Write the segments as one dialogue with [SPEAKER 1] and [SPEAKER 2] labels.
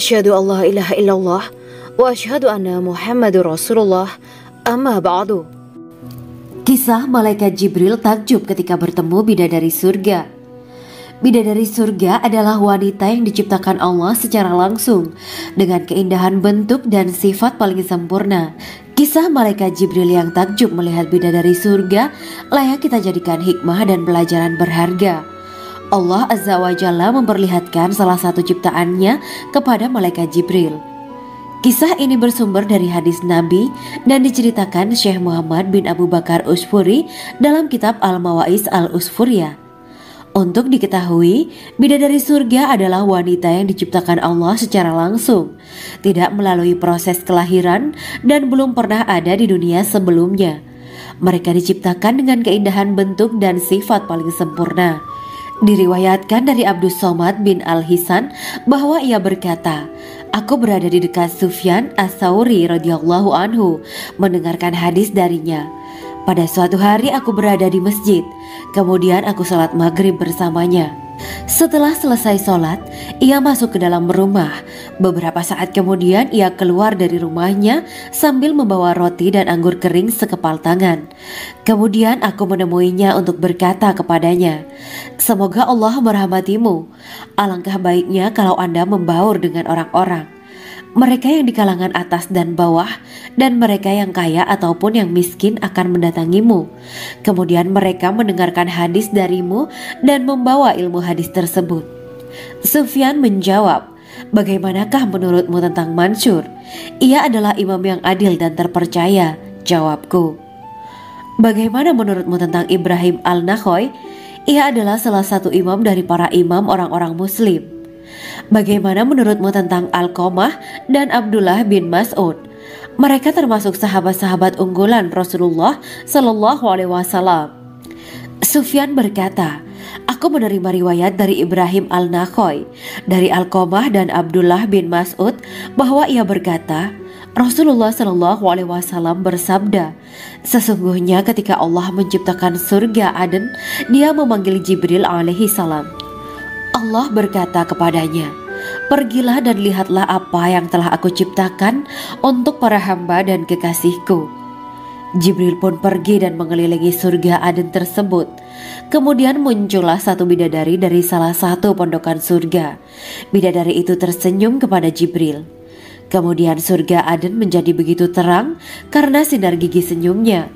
[SPEAKER 1] Asyhadu an la ilaha illallah wa asyhadu anna Muhammadur Rasulullah. Amma ba'du.
[SPEAKER 2] Kisah malaikat Jibril takjub ketika bertemu bidadari surga. Bidadari surga adalah wanita yang diciptakan Allah secara langsung dengan keindahan bentuk dan sifat paling sempurna. Kisah malaikat Jibril yang takjub melihat bidadari surga layak kita jadikan hikmah dan pelajaran berharga. Allah Azza wa Jalla memperlihatkan salah satu ciptaannya kepada malaikat Jibril. Kisah ini bersumber dari hadis Nabi dan diceritakan Syekh Muhammad bin Abu Bakar Usfuri dalam kitab Al-Mawaiz Al-Usfuriyah. Untuk diketahui, bidadari surga adalah wanita yang diciptakan Allah secara langsung, tidak melalui proses kelahiran dan belum pernah ada di dunia sebelumnya. Mereka diciptakan dengan keindahan bentuk dan sifat paling sempurna. Diriwayatkan dari Abdus Somad bin Al-Hisan bahwa ia berkata, "Aku berada di dekat Sufyan As-Sauri radhiyallahu anhu mendengarkan hadis darinya. Pada suatu hari aku berada di masjid, kemudian aku sholat maghrib bersamanya. Setelah selesai sholat, ia masuk ke dalam rumah. Beberapa saat kemudian ia keluar dari rumahnya sambil membawa roti dan anggur kering sekepal tangan. Kemudian aku menemuinya untuk berkata kepadanya, 'Semoga Allah merahmatimu. Alangkah baiknya kalau Anda membaur dengan orang-orang. Mereka yang di kalangan atas dan bawah dan mereka yang kaya ataupun yang miskin akan mendatangimu. Kemudian mereka mendengarkan hadis darimu dan membawa ilmu hadis tersebut.' Sufyan menjawab, 'Bagaimanakah menurutmu tentang Mansur? Ia adalah imam yang adil dan terpercaya.' Jawabku. 'Bagaimana menurutmu tentang Ibrahim Al-Nakhoy? Ia adalah salah satu imam dari para imam orang-orang muslim.' 'Bagaimana menurutmu tentang Alqamah dan Abdullah bin Mas'ud? Mereka termasuk sahabat-sahabat unggulan Rasulullah Sallallahu Alaihi Wasallam.' Sufyan berkata, 'Aku menerima riwayat dari Ibrahim Al-Nakhoy, dari Alqamah dan Abdullah bin Mas'ud bahwa ia berkata, Rasulullah Sallallahu Alaihi Wasallam bersabda, sesungguhnya ketika Allah menciptakan surga Aden, Dia memanggil Jibril alaihi salam. Allah berkata kepadanya, pergilah dan lihatlah apa yang telah aku ciptakan untuk para hamba dan kekasihku. Jibril pun pergi dan mengelilingi surga Aden tersebut. Kemudian muncullah satu bidadari dari salah satu pondokan surga. Bidadari itu tersenyum kepada Jibril. Kemudian surga Aden menjadi begitu terang karena sinar gigi senyumnya.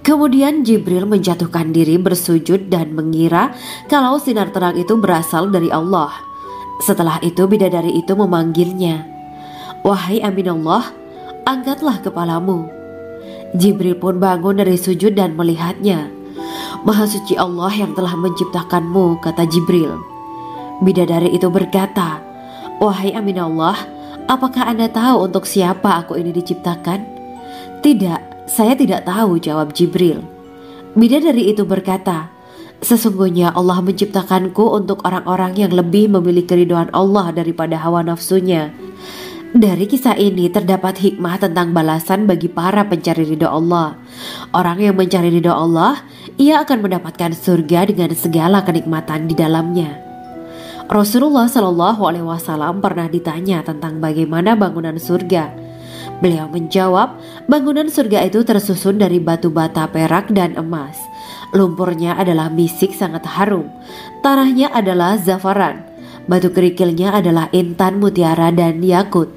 [SPEAKER 2] Kemudian Jibril menjatuhkan diri bersujud dan mengira kalau sinar terang itu berasal dari Allah. Setelah itu bidadari itu memanggilnya, wahai Aminullah, angkatlah kepalamu. Jibril pun bangun dari sujud dan melihatnya. Maha suci Allah yang telah menciptakanmu, kata Jibril. Bidadari itu berkata, wahai Aminullah, apakah Anda tahu untuk siapa aku ini diciptakan? Tidak. Saya tidak tahu, jawab Jibril. Bidadari itu berkata, sesungguhnya Allah menciptakanku untuk orang-orang yang lebih memilih keridhaan Allah daripada hawa nafsunya. Dari kisah ini terdapat hikmah tentang balasan bagi para pencari ridho Allah. Orang yang mencari ridho Allah, ia akan mendapatkan surga dengan segala kenikmatan di dalamnya. Rasulullah Shallallahu Alaihi Wasallam pernah ditanya tentang bagaimana bangunan surga. Beliau menjawab, bangunan surga itu tersusun dari batu bata, perak, dan emas. Lumpurnya adalah misik sangat harum. Tanahnya adalah zafaran. Batu kerikilnya adalah intan, mutiara, dan yakut.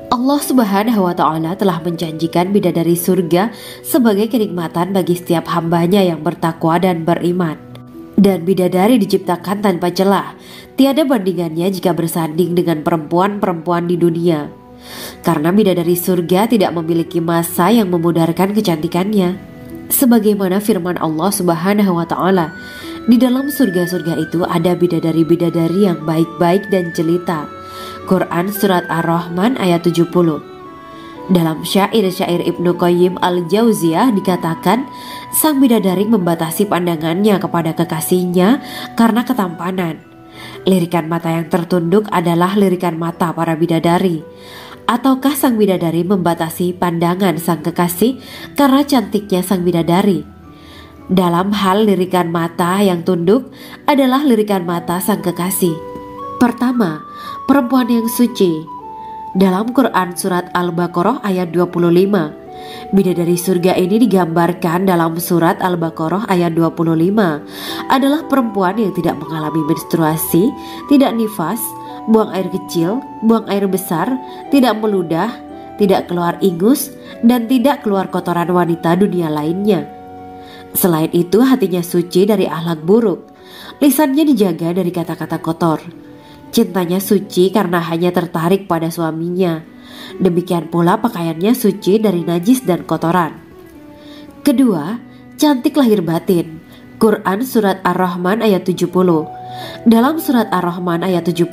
[SPEAKER 2] Allah Subhanahu wa Ta'ala telah menjanjikan bidadari surga sebagai kenikmatan bagi setiap hambanya yang bertakwa dan beriman. Dan bidadari diciptakan tanpa celah. Tiada bandingannya jika bersanding dengan perempuan-perempuan di dunia. Karena bidadari surga tidak memiliki masa yang memudarkan kecantikannya. Sebagaimana firman Allah Subhanahu wa Ta'ala, di dalam surga-surga itu ada bidadari-bidadari yang baik-baik dan jelita. Quran Surat Ar-Rahman ayat 70. Dalam syair-syair Ibnu Qayyim Al-Jauziyah dikatakan, sang bidadari membatasi pandangannya kepada kekasihnya karena ketampanan. Lirikan mata yang tertunduk adalah lirikan mata para bidadari. Ataukah sang bidadari membatasi pandangan sang kekasih karena cantiknya sang bidadari? Dalam hal lirikan mata yang tunduk adalah lirikan mata sang kekasih. Pertama, perempuan yang suci. Dalam Quran surat Al-Baqarah ayat 25, bidadari surga ini digambarkan dalam surat Al-Baqarah ayat 25 adalah perempuan yang tidak mengalami menstruasi, tidak nifas, buang air kecil, buang air besar, tidak meludah, tidak keluar ingus, dan tidak keluar kotoran wanita dunia lainnya. Selain itu, hatinya suci dari akhlak buruk, lisannya dijaga dari kata-kata kotor. Cintanya suci karena hanya tertarik pada suaminya. Demikian pula pakaiannya suci dari najis dan kotoran. Kedua, cantik lahir batin. Quran surat Ar-Rahman ayat 70. Dalam surat Ar-Rahman ayat 70,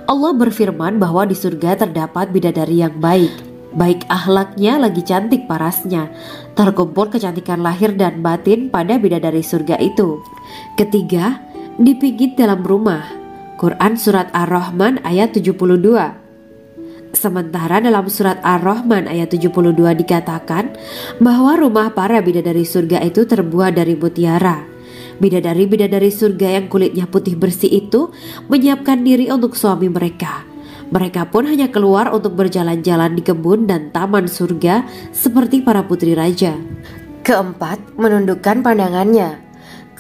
[SPEAKER 2] Allah berfirman bahwa di surga terdapat bidadari yang baik. Baik akhlaknya lagi cantik parasnya. Terkumpul kecantikan lahir dan batin pada bidadari surga itu. Ketiga, dipijit dalam rumah. Quran surat Ar-Rahman ayat 72. Sementara dalam surat Ar-Rahman ayat 72 dikatakan bahwa rumah para bidadari surga itu terbuat dari mutiara. Bidadari-bidadari surga yang kulitnya putih bersih itu menyiapkan diri untuk suami mereka. Mereka pun hanya keluar untuk berjalan-jalan di kebun dan taman surga seperti para putri raja.
[SPEAKER 1] Keempat, menundukkan pandangannya.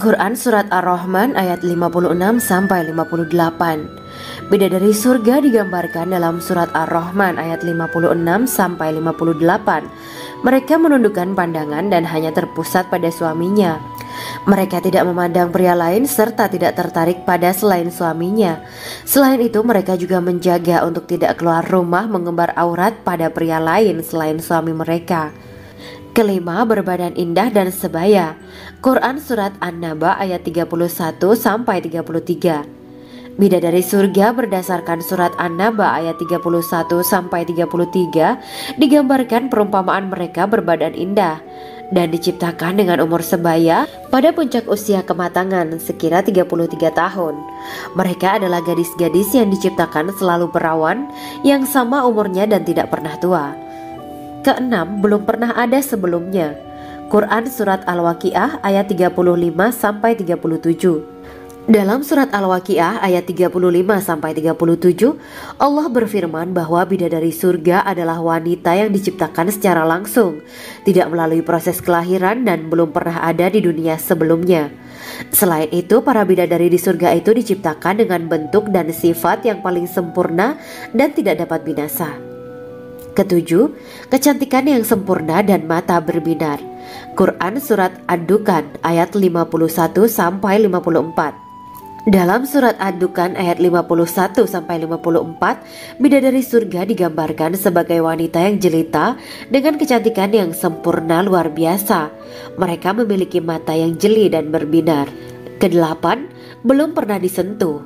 [SPEAKER 1] Quran surat Ar-Rahman ayat 56-58. Bidadari surga digambarkan dalam surat Ar-Rahman ayat 56-58. Mereka menundukkan pandangan dan hanya terpusat pada suaminya. Mereka tidak memandang pria lain serta tidak tertarik pada selain suaminya. Selain itu, mereka juga menjaga untuk tidak keluar rumah mengembar aurat pada pria lain selain suami mereka. Kelima, berbadan indah dan sebaya. Quran surat An-Naba ayat 31-33. Bidadari surga berdasarkan surat An-Naba ayat 31-33 digambarkan perumpamaan mereka berbadan indah dan diciptakan dengan umur sebaya pada puncak usia kematangan sekira 33 tahun. Mereka adalah gadis-gadis yang diciptakan selalu perawan, yang sama umurnya dan tidak pernah tua. Keenam, belum pernah ada sebelumnya. Quran surat Al-Waqiah ayat 35-37. Dalam surat Al-Waqiah ayat 35-37, Allah berfirman bahwa bidadari surga adalah wanita yang diciptakan secara langsung, tidak melalui proses kelahiran dan belum pernah ada di dunia sebelumnya. Selain itu, para bidadari di surga itu diciptakan dengan bentuk dan sifat yang paling sempurna dan tidak dapat binasa. Ketujuh, kecantikan yang sempurna dan mata berbinar. Quran surat Ad-Dukan ayat 51-54. Dalam surat Ad-Dukan ayat 51-54, bidadari surga digambarkan sebagai wanita yang jelita dengan kecantikan yang sempurna luar biasa. Mereka memiliki mata yang jeli dan berbinar. Kedelapan, belum pernah disentuh.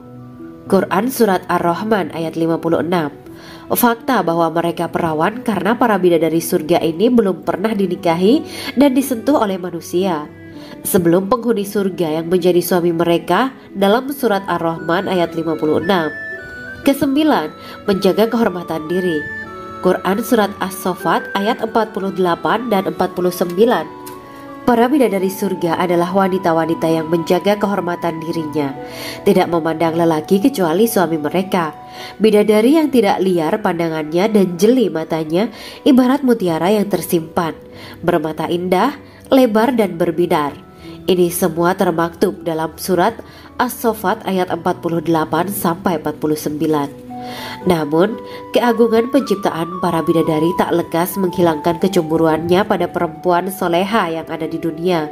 [SPEAKER 1] Quran surat Ar-Rahman ayat 56. Fakta bahwa mereka perawan karena para bidadari surga ini belum pernah dinikahi dan disentuh oleh manusia sebelum penghuni surga yang menjadi suami mereka dalam surat Ar-Rahman ayat 56. Kesembilan, menjaga kehormatan diri. Quran surat As-Saffat ayat 48 dan 49. Para bidadari surga adalah wanita-wanita yang menjaga kehormatan dirinya, tidak memandang lelaki kecuali suami mereka. Bidadari yang tidak liar pandangannya dan jeli matanya ibarat mutiara yang tersimpan, bermata indah, lebar dan berbinar. Ini semua termaktub dalam surat As-Saffat ayat 48-49. Namun, keagungan penciptaan para bidadari tak lekas menghilangkan kecemburuannya pada perempuan soleha yang ada di dunia.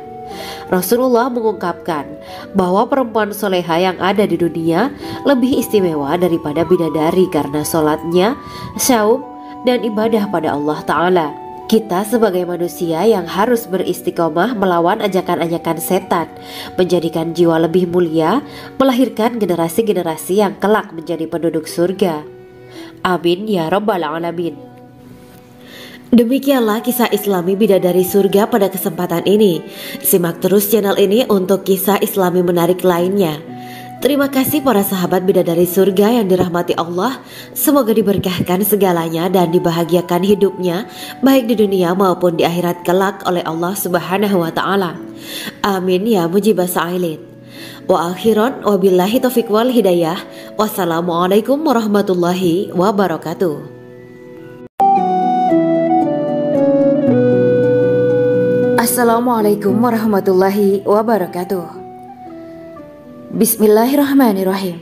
[SPEAKER 1] Rasulullah mengungkapkan bahwa perempuan soleha yang ada di dunia lebih istimewa daripada bidadari karena sholatnya, syaum, dan ibadah pada Allah Ta'ala. Kita sebagai manusia yang harus beristiqomah melawan ajakan-ajakan setan, menjadikan jiwa lebih mulia, melahirkan generasi-generasi yang kelak menjadi penduduk surga. Amin ya Rabbal Alamin. Demikianlah kisah Islami bidadari surga pada kesempatan ini. Simak terus channel ini untuk kisah Islami menarik lainnya. Terima kasih para sahabat bidadari surga yang dirahmati Allah. Semoga diberkahkan segalanya dan dibahagiakan hidupnya baik di dunia maupun di akhirat kelak oleh Allah Subhanahu wa Ta'ala. Amin ya mujibas sa'ilin. Wa akhiran wabillahi taufiq wal hidayah. Wassalamualaikum warahmatullahi wabarakatuh.
[SPEAKER 2] Assalamualaikum warahmatullahi wabarakatuh. Bismillahirrahmanirrahim.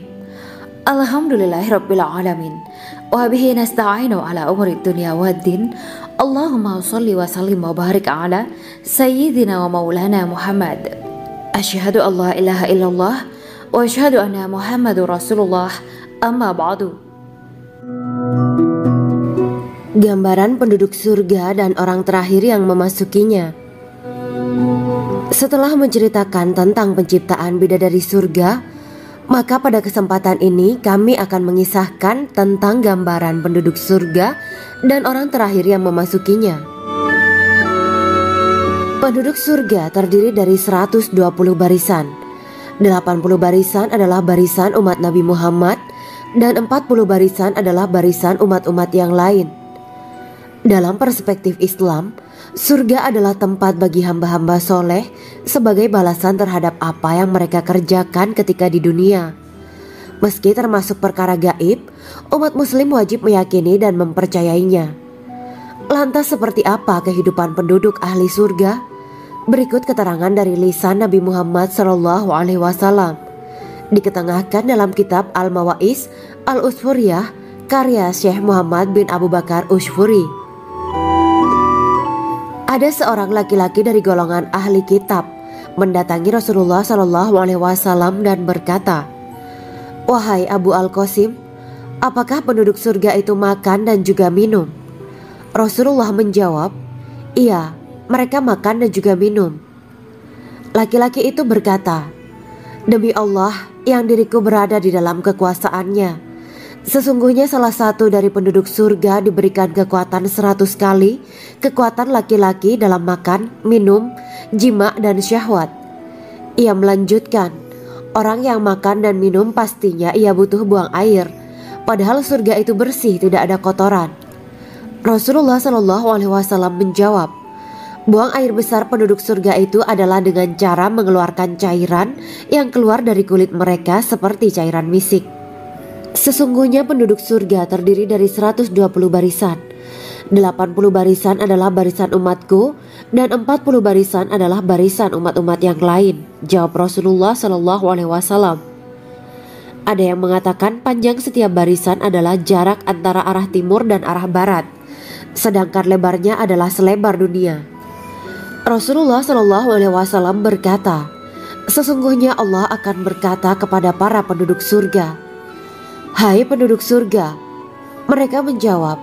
[SPEAKER 2] Alhamdulillahirabbil alamin. Wa bihi nasta'inu ala umuri dunya waddin. Allahumma shalli wa sallim wa barik ala sayyidina wa maulana Muhammad. Asyhadu an la ilaha illallah wa asyhadu anna Muhammadur Rasulullah. Amma ba'du.
[SPEAKER 1] Gambaran penduduk surga dan orang terakhir yang memasukinya. Setelah menceritakan tentang penciptaan bidadari surga, maka pada kesempatan ini kami akan mengisahkan tentang gambaran penduduk surga dan orang terakhir yang memasukinya. Penduduk surga terdiri dari 120 barisan. 80 barisan adalah barisan umat Nabi Muhammad dan 40 barisan adalah barisan umat-umat yang lain. Dalam perspektif Islam, surga adalah tempat bagi hamba-hamba soleh sebagai balasan terhadap apa yang mereka kerjakan ketika di dunia. Meski termasuk perkara gaib, umat muslim wajib meyakini dan mempercayainya. Lantas seperti apa kehidupan penduduk ahli surga? Berikut keterangan dari lisan Nabi Muhammad SAW, diketengahkan dalam kitab Al-Mawaiz Al-Usfuriyah karya Syekh Muhammad bin Abu Bakar Usfuri. Ada seorang laki-laki dari golongan ahli kitab mendatangi Rasulullah SAW dan berkata, "Wahai Abu Al-Qasim, apakah penduduk surga itu makan dan juga minum?" Rasulullah menjawab, "Iya, mereka makan dan juga minum." Laki-laki itu berkata, "Demi Allah yang diriku berada di dalam kekuasaannya, sesungguhnya salah satu dari penduduk surga diberikan kekuatan 100 kali kekuatan laki-laki dalam makan, minum, jima dan syahwat." Ia melanjutkan, "Orang yang makan dan minum pastinya ia butuh buang air, padahal surga itu bersih, tidak ada kotoran." Rasulullah SAW menjawab, "Buang air besar penduduk surga itu adalah dengan cara mengeluarkan cairan yang keluar dari kulit mereka seperti cairan misik." Sesungguhnya penduduk surga terdiri dari 120 barisan. 80 barisan adalah barisan umatku dan 40 barisan adalah barisan umat-umat yang lain, jawab Rasulullah SAW. Ada yang mengatakan panjang setiap barisan adalah jarak antara arah timur dan arah barat, sedangkan lebarnya adalah selebar dunia. Rasulullah SAW berkata, "Sesungguhnya Allah akan berkata kepada para penduduk surga, 'Hai penduduk surga,' mereka menjawab,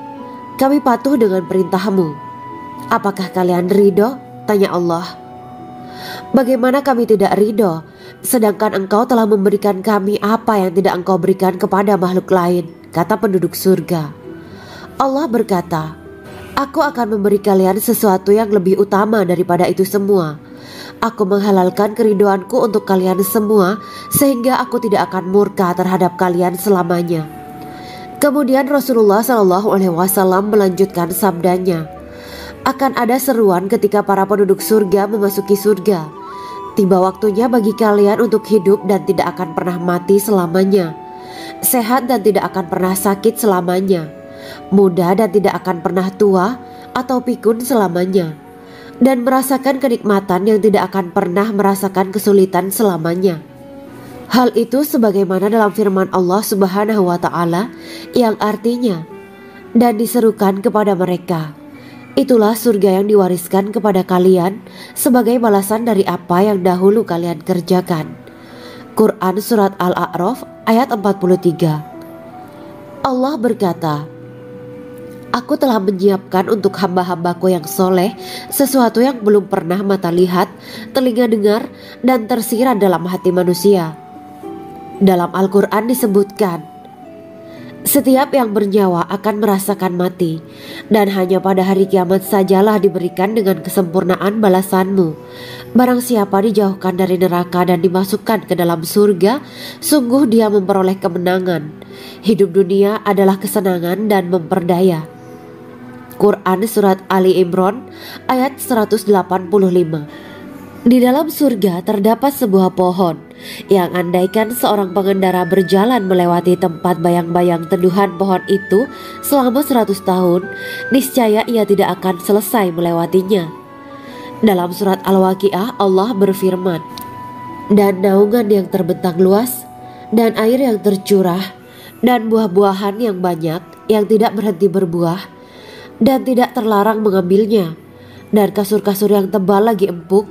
[SPEAKER 1] 'Kami patuh dengan perintahmu.' 'Apakah kalian ridho?' tanya Allah. 'Bagaimana kami tidak ridho, sedangkan engkau telah memberikan kami apa yang tidak engkau berikan kepada makhluk lain,' kata penduduk surga. Allah berkata, 'Aku akan memberi kalian sesuatu yang lebih utama daripada itu semua. Aku menghalalkan keridoanku untuk kalian semua sehingga aku tidak akan murka terhadap kalian selamanya.'" Kemudian Rasulullah SAW melanjutkan sabdanya, "Akan ada seruan ketika para penduduk surga memasuki surga. Tiba waktunya bagi kalian untuk hidup dan tidak akan pernah mati selamanya, sehat dan tidak akan pernah sakit selamanya, muda dan tidak akan pernah tua atau pikun selamanya, dan merasakan kenikmatan yang tidak akan pernah merasakan kesulitan selamanya." Hal itu sebagaimana dalam firman Allah Subhanahu wa Ta'ala yang artinya, "Dan diserukan kepada mereka, itulah surga yang diwariskan kepada kalian sebagai balasan dari apa yang dahulu kalian kerjakan." Quran Surat Al-A'raf ayat 43. Allah berkata, "Aku telah menyiapkan untuk hamba-hambaku yang soleh sesuatu yang belum pernah mata lihat, telinga dengar, dan tersirat dalam hati manusia." Dalam Al-Quran disebutkan, "Setiap yang bernyawa akan merasakan mati, dan hanya pada hari kiamat sajalah diberikan dengan kesempurnaan balasanmu. Barang siapa dijauhkan dari neraka dan dimasukkan ke dalam surga, sungguh dia memperoleh kemenangan. Hidup dunia adalah kesenangan dan memperdaya." Quran Surat Ali Imran ayat 185. Di dalam surga terdapat sebuah pohon. yang andaikan seorang pengendara berjalan melewati tempat bayang-bayang teduhan pohon itu selama 100 tahun, niscaya ia tidak akan selesai melewatinya. Dalam surat Al-Waqiah Allah berfirman, "Dan naungan yang terbentang luas, dan air yang tercurah, dan buah-buahan yang banyak yang tidak berhenti berbuah, dan tidak terlarang mengambilnya, dan kasur-kasur yang tebal lagi empuk.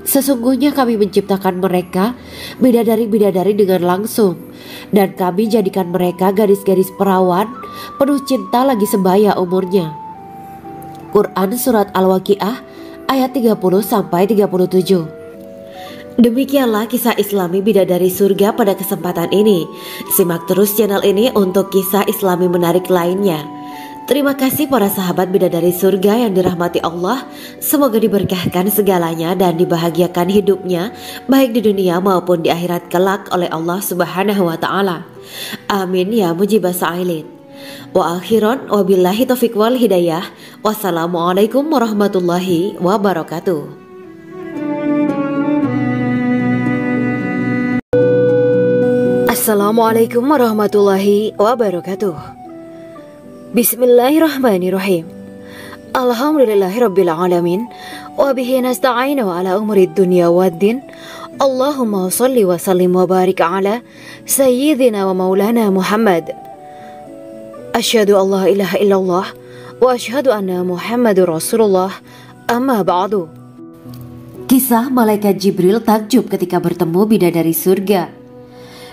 [SPEAKER 1] Sesungguhnya kami menciptakan mereka bidadari-bidadari dengan langsung, dan kami jadikan mereka gadis-gadis perawan penuh cinta lagi sebaya umurnya." Quran Surat Al-Waqiah ayat 30-37. Demikianlah kisah Islami bidadari surga pada kesempatan ini. Simak terus channel ini untuk kisah Islami menarik lainnya. Terima kasih para sahabat bidadari surga yang dirahmati Allah. Semoga diberkahkan segalanya dan dibahagiakan hidupnya baik di dunia maupun di akhirat kelak oleh Allah Subhanahu wa taala. Amin ya mujibah sa'ilin. Wa akhiran wabillahi taufiq wal hidayah. Wassalamualaikum warahmatullahi wabarakatuh. Assalamualaikum warahmatullahi wabarakatuh. Bismillahirrahmanirrahim. Alhamdulillahirabbil alamin wa bihi nasta'inu ala umuri dunya waddin. Allahumma shalli wa sallim wa barik ala sayyidina wa maulana Muhammad. Asyhadu an la ilaha illallah wa asyhadu anna Muhammadur Rasulullah. Amma ba'du.
[SPEAKER 2] Kisah malaikat Jibril takjub ketika bertemu bidadari surga.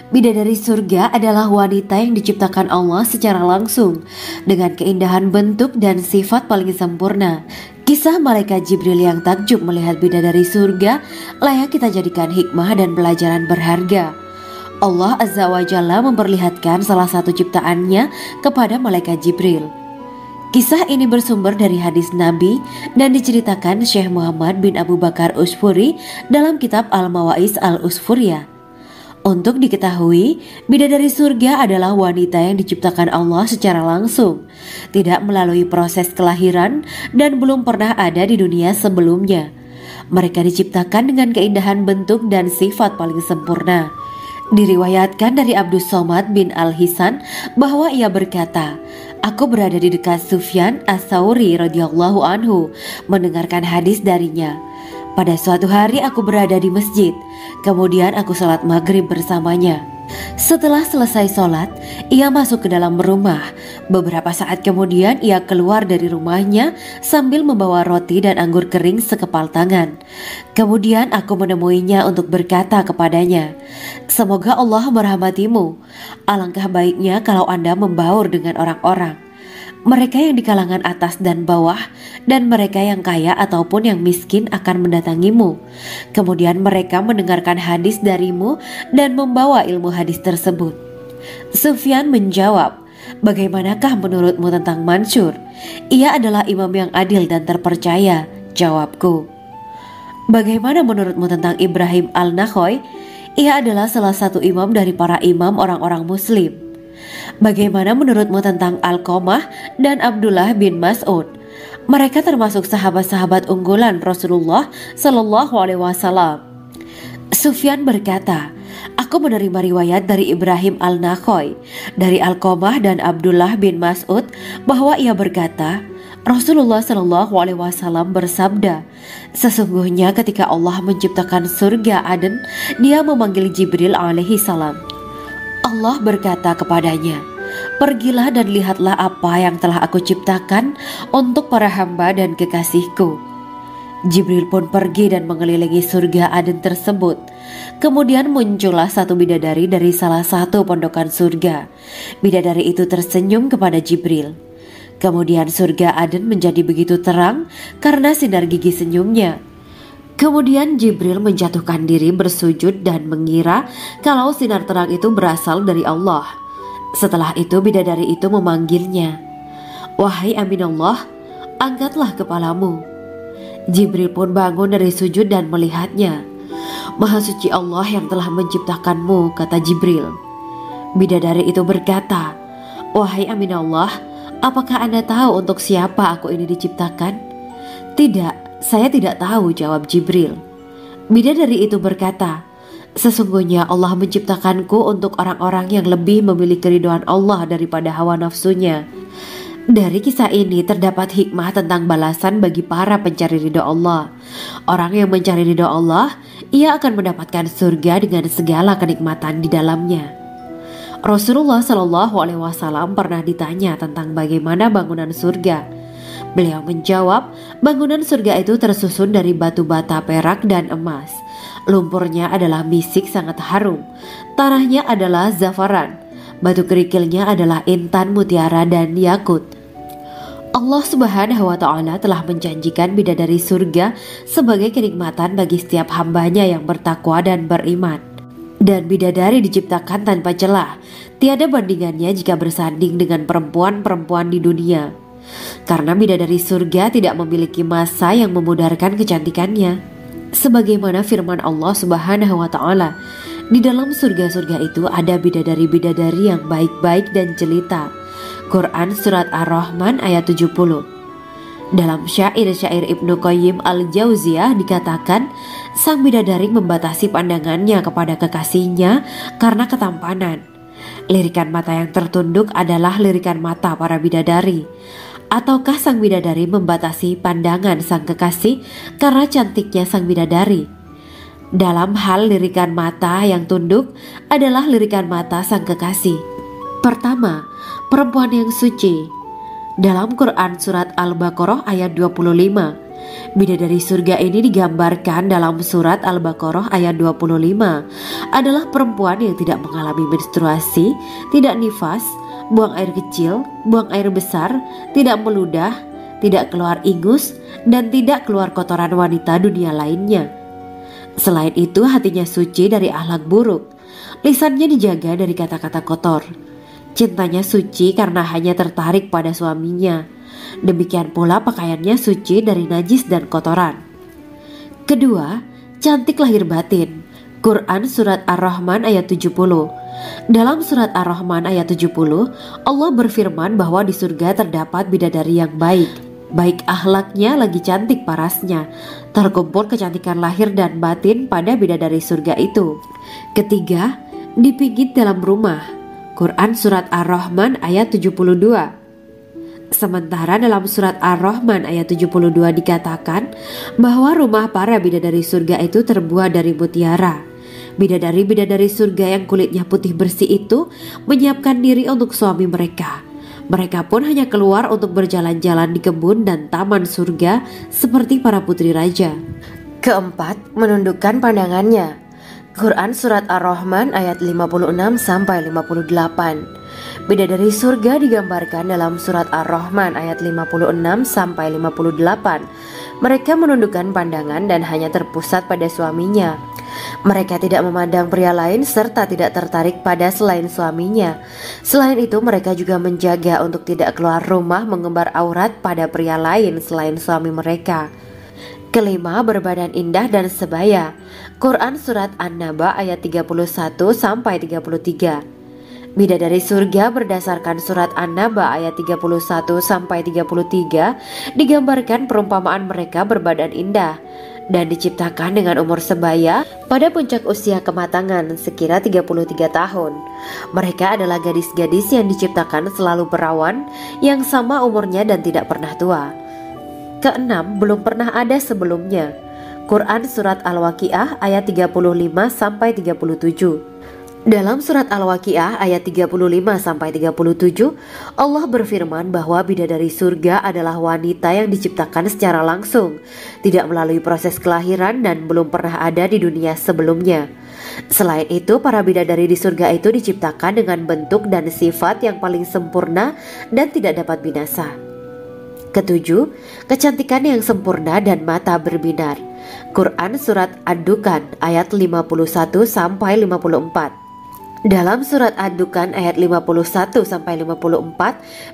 [SPEAKER 2] Bidadari surga adalah wanita yang diciptakan Allah secara langsung dengan keindahan bentuk dan sifat paling sempurna. Kisah malaikat Jibril yang takjub melihat bidadari surga layak kita jadikan hikmah dan pelajaran berharga. Allah Azza wa Jalla memperlihatkan salah satu ciptaannya kepada malaikat Jibril. Kisah ini bersumber dari hadis Nabi dan diceritakan Syekh Muhammad bin Abu Bakar Usfuri dalam kitab Al-Mawaiz Al-Usfuriyah. Untuk diketahui, bidadari surga adalah wanita yang diciptakan Allah secara langsung, tidak melalui proses kelahiran dan belum pernah ada di dunia sebelumnya. Mereka diciptakan dengan keindahan bentuk dan sifat paling sempurna. Diriwayatkan dari Abdus Somad bin Al-Hisan bahwa ia berkata, "Aku berada di dekat Sufyan As-Sauri radhiyallahu anhu mendengarkan hadis darinya. Pada suatu hari aku berada di masjid, kemudian aku sholat maghrib bersamanya. Setelah selesai sholat, ia masuk ke dalam rumah. Beberapa saat kemudian ia keluar dari rumahnya sambil membawa roti dan anggur kering sekepal tangan. Kemudian aku menemuinya untuk berkata kepadanya, 'Semoga Allah merahmatimu. Alangkah baiknya kalau Anda membaur dengan orang-orang. Mereka yang di kalangan atas dan bawah, dan mereka yang kaya ataupun yang miskin akan mendatangimu. Kemudian mereka mendengarkan hadis darimu dan membawa ilmu hadis tersebut.' Sufyan menjawab, 'Bagaimanakah menurutmu tentang Mansur? Ia adalah imam yang adil dan terpercaya.' Jawabku. 'Bagaimana menurutmu tentang Ibrahim Al-Nakhoy? Ia adalah salah satu imam dari para imam orang-orang muslim.' 'Bagaimana menurutmu tentang Alqamah dan Abdullah bin Mas'ud? Mereka termasuk sahabat-sahabat unggulan Rasulullah Sallallahu Alaihi Wasallam.' Sufyan berkata, 'Aku menerima riwayat dari Ibrahim Al-Nakhoy, dari Alqamah dan Abdullah bin Mas'ud bahwa ia berkata, Rasulullah Sallallahu Alaihi Wasallam bersabda, sesungguhnya ketika Allah menciptakan surga Aden, Dia memanggil Jibril alaihi salam. Allah berkata kepadanya, pergilah dan lihatlah apa yang telah aku ciptakan untuk para hamba dan kekasihku. Jibril pun pergi dan mengelilingi surga Aden tersebut. Kemudian muncullah satu bidadari dari salah satu pondokan surga. Bidadari itu tersenyum kepada Jibril. Kemudian surga Aden menjadi begitu terang karena sinar gigi senyumnya. Kemudian Jibril menjatuhkan diri bersujud dan mengira kalau sinar terang itu berasal dari Allah. Setelah itu bidadari itu memanggilnya, wahai Aminullah, angkatlah kepalamu. Jibril pun bangun dari sujud dan melihatnya. Maha suci Allah yang telah menciptakanmu, kata Jibril. Bidadari itu berkata, wahai Aminullah, apakah Anda tahu untuk siapa aku ini diciptakan? Tidak, saya tidak tahu, jawab Jibril. Bidadari itu berkata,
[SPEAKER 1] Sesungguhnya Allah menciptakanku untuk orang-orang yang lebih memilih keridhaan Allah daripada hawa nafsunya. Dari kisah ini terdapat hikmah tentang balasan bagi para pencari ridho Allah. Orang yang mencari ridho Allah, ia akan mendapatkan surga dengan segala kenikmatan di dalamnya. Rasulullah Shallallahu Alaihi Wasallam pernah ditanya tentang bagaimana bangunan surga. Beliau menjawab, bangunan surga itu tersusun dari batu bata, perak, dan emas. Lumpurnya adalah misik sangat harum, tanahnya adalah zafaran, batu kerikilnya adalah intan, mutiara, dan yakut. Allah Subhanahu wa Ta'ala telah menjanjikan bidadari surga sebagai kenikmatan bagi setiap hambanya yang bertakwa dan beriman. Dan bidadari diciptakan tanpa celah, tiada bandingannya jika bersanding dengan perempuan-perempuan di dunia. Karena bidadari surga tidak memiliki masa yang memudarkan kecantikannya. Sebagaimana firman Allah Subhanahu wa Ta'ala, di dalam surga-surga itu ada bidadari-bidadari yang baik-baik dan jelita. Quran Surat Ar-Rahman ayat 70. Dalam syair-syair Ibnu Qayyim Al-Jauziyah dikatakan, sang bidadari membatasi pandangannya kepada kekasihnya karena ketampanan. Lirikan mata yang tertunduk adalah lirikan mata para bidadari. Ataukah sang bidadari membatasi pandangan sang kekasih karena cantiknya sang bidadari? Dalam hal lirikan mata yang tunduk adalah lirikan mata sang kekasih. Pertama, perempuan yang suci. Dalam Quran Surat Al-Baqarah ayat 25, bidadari surga ini digambarkan dalam Surat Al-Baqarah ayat 25 adalah perempuan yang tidak mengalami menstruasi, tidak nifas, buang air kecil, buang air besar, tidak meludah, tidak keluar ingus, dan tidak keluar kotoran wanita dunia lainnya. Selain itu, hatinya suci dari akhlak buruk, lisannya dijaga dari kata-kata kotor. Cintanya suci karena hanya tertarik pada suaminya. Demikian pula pakaiannya suci dari najis dan kotoran. Kedua, cantik lahir batin. Quran Surat Ar-Rahman ayat 70. Dalam Surat Ar-Rahman ayat 70, Allah berfirman bahwa di surga terdapat bidadari yang baik. Baik akhlaknya lagi cantik parasnya. Terkumpul kecantikan lahir dan batin pada bidadari surga itu. Ketiga, dipijit dalam rumah. Quran Surat Ar-Rahman ayat 72. Sementara dalam Surat Ar-Rahman ayat 72 dikatakan bahwa rumah para bidadari surga itu terbuat dari mutiara. Bidadari-bidadari surga yang kulitnya putih bersih itu menyiapkan diri untuk suami mereka. Mereka pun hanya keluar untuk berjalan-jalan di kebun dan taman surga seperti para putri raja. Keempat, menundukkan pandangannya. Quran Surat Ar-Rahman ayat 56-58. Bidadari surga digambarkan dalam Surat Ar-Rahman ayat 56-58. Mereka menundukkan pandangan dan hanya terpusat pada suaminya. Mereka tidak memandang pria lain serta tidak tertarik pada selain suaminya. Selain itu, mereka juga menjaga untuk tidak keluar rumah mengembar aurat pada pria lain selain suami mereka. Kelima, berbadan indah dan sebaya. Quran Surat An-Naba ayat 31-33. Bidadari surga berdasarkan Surat An-Naba ayat 31-33 digambarkan perumpamaan mereka berbadan indah dan diciptakan dengan umur sebaya pada puncak usia kematangan sekira 33 tahun. Mereka adalah gadis-gadis yang diciptakan selalu perawan, yang sama umurnya dan tidak pernah tua. Keenam, belum pernah ada sebelumnya. Quran Surat Al-Waqiah ayat 35-37. Dalam Surat Al-Waqiah ayat 35-37, Allah berfirman bahwa bidadari surga adalah wanita yang diciptakan secara langsung, tidak melalui proses kelahiran dan belum pernah ada di dunia sebelumnya. Selain itu, para bidadari di surga itu diciptakan dengan bentuk dan sifat yang paling sempurna dan tidak dapat binasa. Ketujuh, kecantikan yang sempurna dan mata berbinar. Quran Surat Ad-Dukan ayat 51-54. Dalam Surat Ad-Dukan ayat 51-54,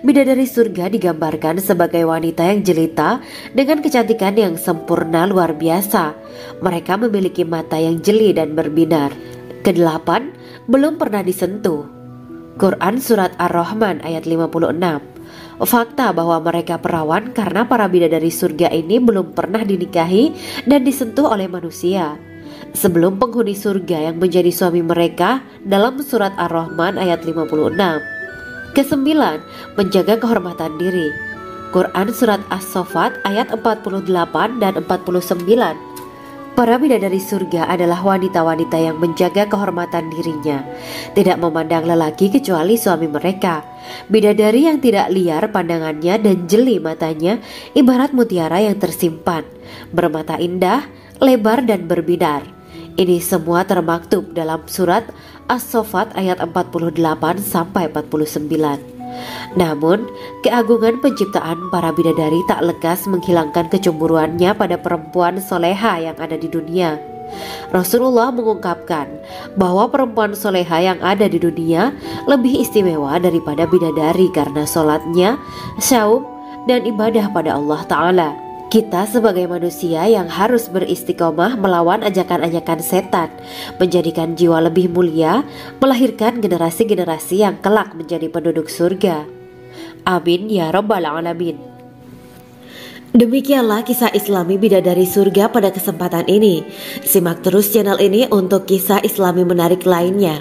[SPEAKER 1] bidadari surga digambarkan sebagai wanita yang jelita dengan kecantikan yang sempurna luar biasa. Mereka memiliki mata yang jeli dan berbinar. Kedelapan, belum pernah disentuh. Quran Surat Ar-Rahman ayat 56. Fakta bahwa mereka perawan karena para bidadari surga ini belum pernah dinikahi dan disentuh oleh manusia. sebelum penghuni surga yang menjadi suami mereka dalam surat Ar-Rahman ayat 56. Kesembilan, menjaga kehormatan diri. Quran surat As-Saffat ayat 48 dan 49. Para bidadari surga adalah wanita-wanita yang menjaga kehormatan dirinya, tidak memandang lelaki kecuali suami mereka. Bidadari yang tidak liar pandangannya dan jeli matanya ibarat mutiara yang tersimpan, bermata indah, lebar dan berbinar. Ini semua termaktub dalam surat As-Saffat ayat 48 sampai 49. Namun, keagungan penciptaan para bidadari tak lekas menghilangkan kecemburuannya pada perempuan soleha yang ada di dunia. Rasulullah mengungkapkan bahwa perempuan soleha yang ada di dunia lebih istimewa daripada bidadari karena sholatnya, syaum, dan ibadah pada Allah Ta'ala. Kita sebagai manusia yang harus beristiqomah melawan ajakan-ajakan setan, menjadikan jiwa lebih mulia, melahirkan generasi-generasi yang kelak menjadi penduduk surga. Amin ya Rabbal Alamin. Demikianlah kisah Islami bidadari surga pada kesempatan ini. Simak terus channel ini untuk kisah Islami menarik lainnya.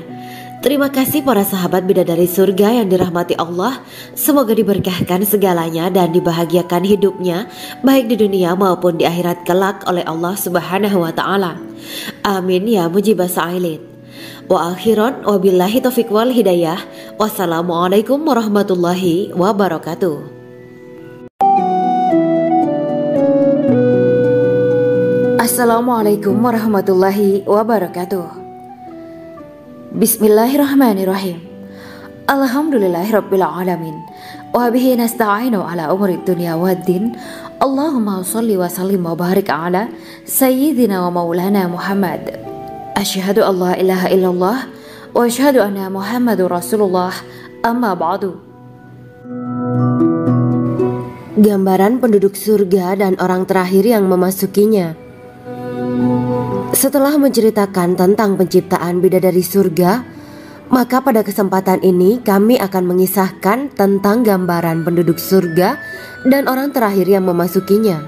[SPEAKER 1] Terima kasih para sahabat bidadari surga yang dirahmati Allah. Semoga diberkahkan segalanya dan dibahagiakan hidupnya, baik di dunia maupun di akhirat kelak oleh Allah Subhanahu wa Ta'ala. Amin ya mujibah sa'ilin. Wa akhiran wabillahi taufiq wal hidayah. Wassalamualaikum warahmatullahi wabarakatuh.
[SPEAKER 2] Assalamualaikum warahmatullahi wabarakatuh. Bismillahirrahmanirrahim. Alhamdulillahirabbil alamin. Wa bihi nasta'inu ala umuri dunya waddin. Allahumma shalli wa sallim wa barik ala sayyidina wa maulana Muhammad. Asyhadu an la ilaha illallah wa asyhadu anna Muhammadur Rasulullah. Amma ba'du.
[SPEAKER 1] Gambaran penduduk surga dan orang terakhir yang memasukinya. Setelah menceritakan tentang penciptaan bidadari surga, maka pada kesempatan ini kami akan mengisahkan tentang gambaran penduduk surga dan orang terakhir yang memasukinya.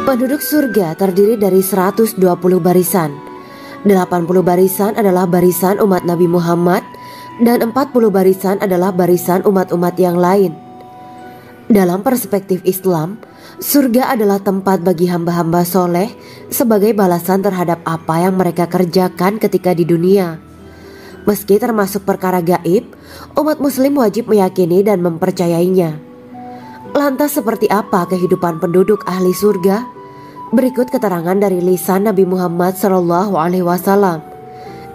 [SPEAKER 1] Penduduk surga terdiri dari 120 barisan. 80 barisan adalah barisan umat Nabi Muhammad dan 40 barisan adalah barisan umat-umat yang lain. Dalam perspektif Islam, surga adalah tempat bagi hamba-hamba soleh sebagai balasan terhadap apa yang mereka kerjakan ketika di dunia. Meski termasuk perkara gaib, umat muslim wajib meyakini dan mempercayainya. Lantas seperti apa kehidupan penduduk ahli surga? Berikut keterangan dari lisan Nabi Muhammad SAW,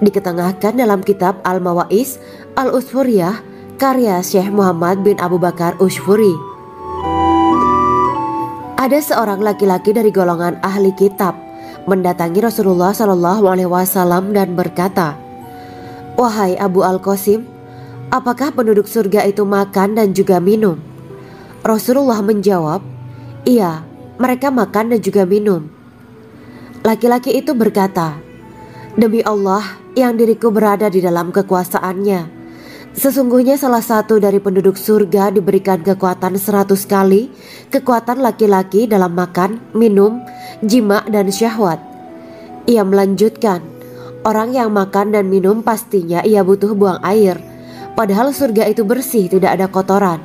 [SPEAKER 1] diketengahkan dalam kitab Al-Mawaiz Al-Usfuriyah karya Syekh Muhammad bin Abu Bakar Ushfuri. Ada seorang laki-laki dari golongan ahli kitab mendatangi Rasulullah SAW dan berkata, "Wahai Abu Al-Qasim, apakah penduduk surga itu makan dan juga minum?" Rasulullah menjawab, "Iya, mereka makan dan juga minum." Laki-laki itu berkata, "Demi Allah yang diriku berada di dalam kekuasaannya, sesungguhnya salah satu dari penduduk surga diberikan kekuatan 100 kali kekuatan laki-laki dalam makan, minum, jima, dan syahwat." Ia melanjutkan, "Orang yang makan dan minum pastinya ia butuh buang air, padahal surga itu bersih, tidak ada kotoran."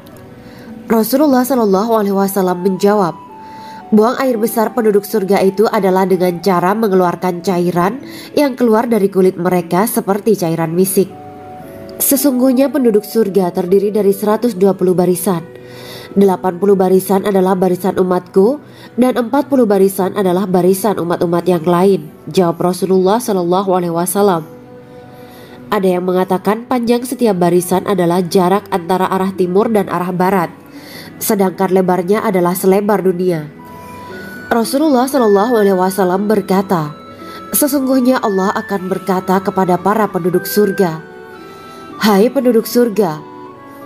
[SPEAKER 1] Rasulullah SAW menjawab, "Buang air besar penduduk surga itu adalah dengan cara mengeluarkan cairan yang keluar dari kulit mereka seperti cairan misik." Sesungguhnya penduduk surga terdiri dari 120 barisan. 80 barisan adalah barisan umatku dan 40 barisan adalah barisan umat-umat yang lain, jawab Rasulullah SAW. Ada yang mengatakan panjang setiap barisan adalah jarak antara arah timur dan arah barat, sedangkan lebarnya adalah selebar dunia. Rasulullah SAW berkata, "Sesungguhnya Allah akan berkata kepada para penduduk surga, 'Hai penduduk surga,'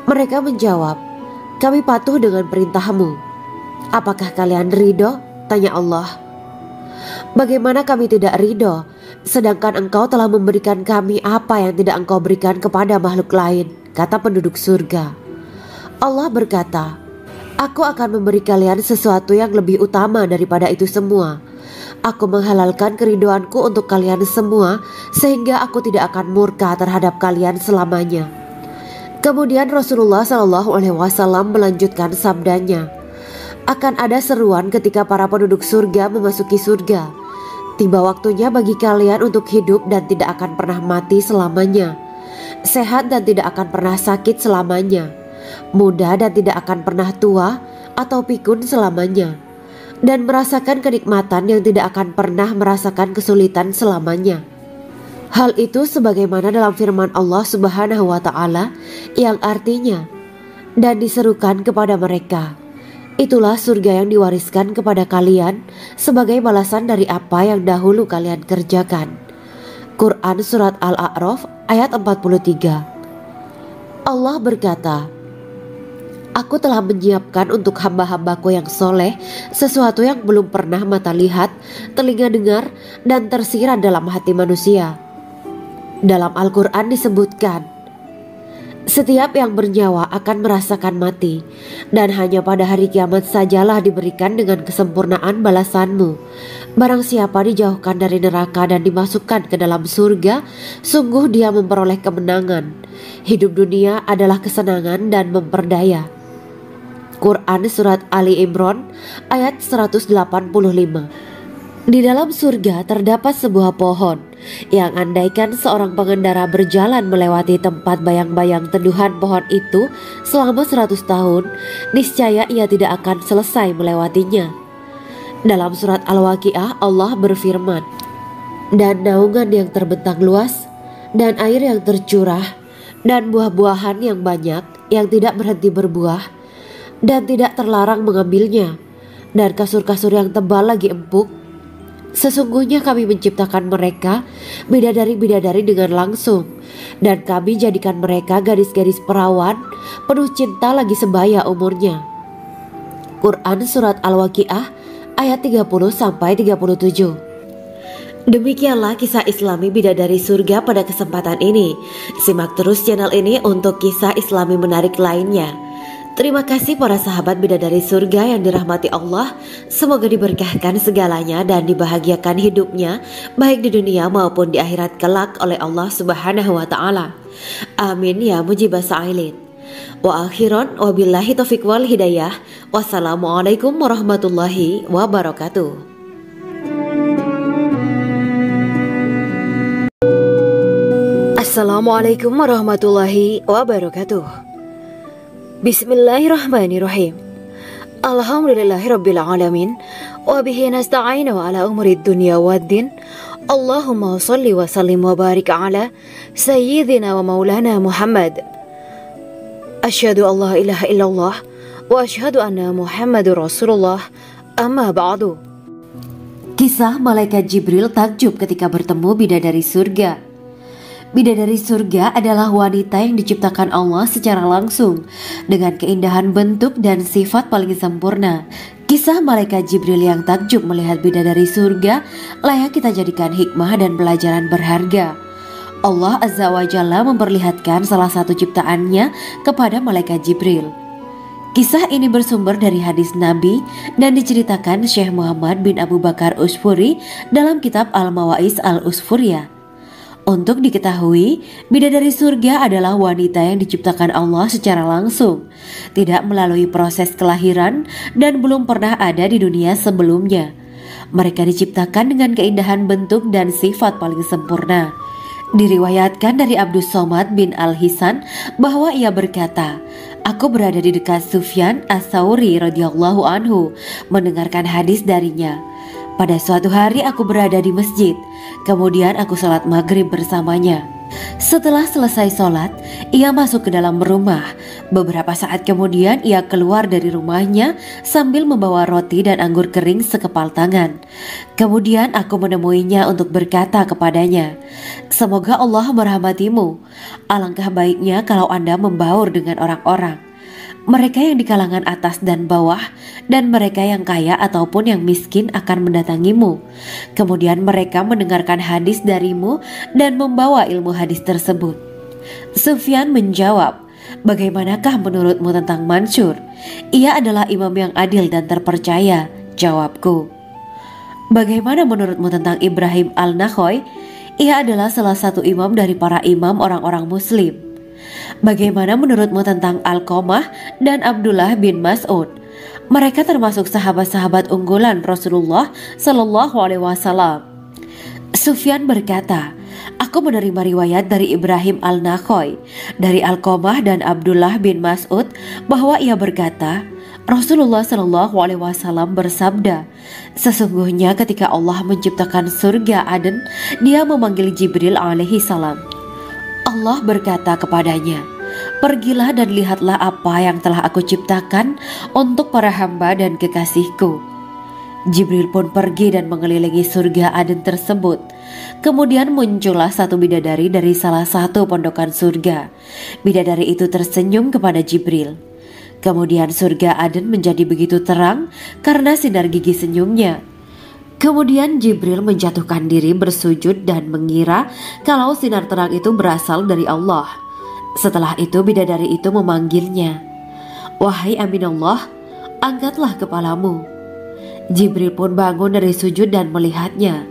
[SPEAKER 1] mereka menjawab, 'Kami patuh dengan perintahmu.' 'Apakah kalian ridho?' tanya Allah. 'Bagaimana kami tidak ridho, sedangkan engkau telah memberikan kami apa yang tidak engkau berikan kepada makhluk lain,' kata penduduk surga. Allah berkata, 'Aku akan memberi kalian sesuatu yang lebih utama daripada itu semua. Aku menghalalkan keriduanku untuk kalian semua, sehingga aku tidak akan murka terhadap kalian selamanya. Kemudian Rasulullah SAW melanjutkan sabdanya, akan ada seruan ketika para penduduk surga memasuki surga. Tiba waktunya bagi kalian untuk hidup dan tidak akan pernah mati selamanya, sehat dan tidak akan pernah sakit selamanya, muda dan tidak akan pernah tua atau pikun selamanya, dan merasakan kenikmatan yang tidak akan pernah merasakan kesulitan selamanya. Hal itu sebagaimana dalam firman Allah Subhanahu wa Ta'ala yang artinya, dan diserukan kepada mereka, itulah surga yang diwariskan kepada kalian sebagai balasan dari apa yang dahulu kalian kerjakan. Quran Surat Al-A'raf ayat 43. Allah berkata, Aku telah menyiapkan untuk hamba-hambaku yang soleh sesuatu yang belum pernah mata lihat, telinga dengar, dan tersirat dalam hati manusia. Dalam Al-Quran disebutkan, setiap yang bernyawa akan merasakan mati, dan hanya pada hari kiamat sajalah diberikan dengan kesempurnaan balasanmu. Barang siapa dijauhkan dari neraka dan dimasukkan ke dalam surga, sungguh dia memperoleh kemenangan. Hidup dunia adalah kesenangan dan memperdaya. Quran Surat Ali Imran ayat 185. Di dalam surga terdapat sebuah pohon yang andaikan seorang pengendara berjalan melewati tempat bayang-bayang teduhan pohon itu selama 100 tahun, niscaya ia tidak akan selesai melewatinya. Dalam surat Al-Waqiah Allah berfirman, dan naungan yang terbentang luas, dan air yang tercurah, dan buah-buahan yang banyak yang tidak berhenti berbuah, dan tidak terlarang mengambilnya, dan kasur-kasur yang tebal lagi empuk. Sesungguhnya kami menciptakan mereka bidadari-bidadari dengan langsung, dan kami jadikan mereka gadis-gadis perawan penuh cinta lagi sebaya umurnya. Quran Surat Al-Waqiah ayat 30-37. Demikianlah kisah Islami bidadari surga pada kesempatan ini. Simak terus channel ini untuk kisah Islami menarik lainnya. Terima kasih para sahabat bidadari surga yang dirahmati Allah. Semoga diberkahkan segalanya dan dibahagiakan hidupnya, baik di dunia maupun di akhirat kelak oleh Allah Subhanahu wa Ta'ala. Amin ya mujibah sa'ilin. Wa akhiran wabillahi taufiq wal hidayah. Wassalamualaikum warahmatullahi wabarakatuh.
[SPEAKER 2] Assalamualaikum warahmatullahi wabarakatuh. Bismillahirrahmanirrahim. Alhamdulillahirabbil alamin wa bihi nasta'inu ala umuri dunya waddin. Allahumma shalli wa sallim wa barik ala sayyidina wa maulana Muhammad. Asyhadu an la ilaha illallah wa asyhadu anna Muhammadur Rasulullah. Amma ba'du. Kisah malaikat Jibril takjub ketika bertemu bidadari surga. Bidadari surga adalah wanita yang diciptakan Allah secara langsung dengan keindahan bentuk dan sifat paling sempurna. Kisah malaikat Jibril yang takjub melihat bidadari surga layak kita jadikan hikmah dan pelajaran berharga. Allah Azza wa Jalla memperlihatkan salah satu ciptaannya kepada malaikat Jibril. Kisah ini bersumber dari hadis Nabi dan diceritakan Syekh Muhammad bin Abu Bakar Usfuri dalam kitab Al-Mawaiz Al-Usfuriyah. Untuk diketahui, bidadari surga adalah wanita yang diciptakan Allah secara langsung, tidak melalui proses kelahiran dan belum pernah ada di dunia sebelumnya. Mereka diciptakan dengan keindahan bentuk dan sifat paling sempurna. Diriwayatkan dari Abdus Somad bin Al-Hisan bahwa ia berkata, aku berada di dekat Sufyan As-Sauri radhiyallahu anhu mendengarkan hadis darinya. Pada suatu hari aku berada di masjid, kemudian aku sholat maghrib bersamanya. Setelah selesai sholat, ia masuk ke dalam rumah. Beberapa saat kemudian ia keluar dari rumahnya sambil membawa roti dan anggur kering sekepal tangan. Kemudian aku menemuinya untuk berkata kepadanya, semoga Allah merahmatimu. Alangkah baiknya kalau Anda membaur dengan orang-orang, mereka yang di kalangan atas dan bawah, dan mereka yang kaya ataupun yang miskin akan mendatangimu. Kemudian mereka mendengarkan hadis darimu dan membawa ilmu hadis tersebut. Sufyan menjawab, bagaimanakah menurutmu tentang Mansur? Ia adalah imam yang adil dan terpercaya. Jawabku, Bagaimana menurutmu tentang Ibrahim al-Nakhoy? Ia adalah salah satu imam dari para imam orang-orang muslim. Bagaimana menurutmu tentang Alqamah dan Abdullah bin Mas'ud? Mereka termasuk sahabat-sahabat unggulan Rasulullah Shallallahu Alaihi Wasallam. Sufyan berkata, aku menerima riwayat dari Ibrahim al-Nakhoy, dari Alqamah dan Abdullah bin Mas'ud bahwa ia berkata, Rasulullah Shallallahu Alaihi Wasallam bersabda, sesungguhnya ketika Allah menciptakan surga Aden, Dia memanggil Jibril alaihi salam. Allah berkata kepadanya, pergilah dan lihatlah apa yang telah aku ciptakan untuk para hamba dan kekasihku. Jibril pun pergi dan mengelilingi surga Aden tersebut. Kemudian muncullah satu bidadari dari salah satu pondokan surga. Bidadari itu tersenyum kepada Jibril. Kemudian surga Aden menjadi begitu terang karena sinar gigi senyumnya. Kemudian Jibril menjatuhkan diri bersujud dan mengira kalau sinar terang itu berasal dari Allah. Setelah itu bidadari itu memanggilnya, wahai Aminullah, angkatlah kepalamu. Jibril pun bangun dari sujud dan melihatnya.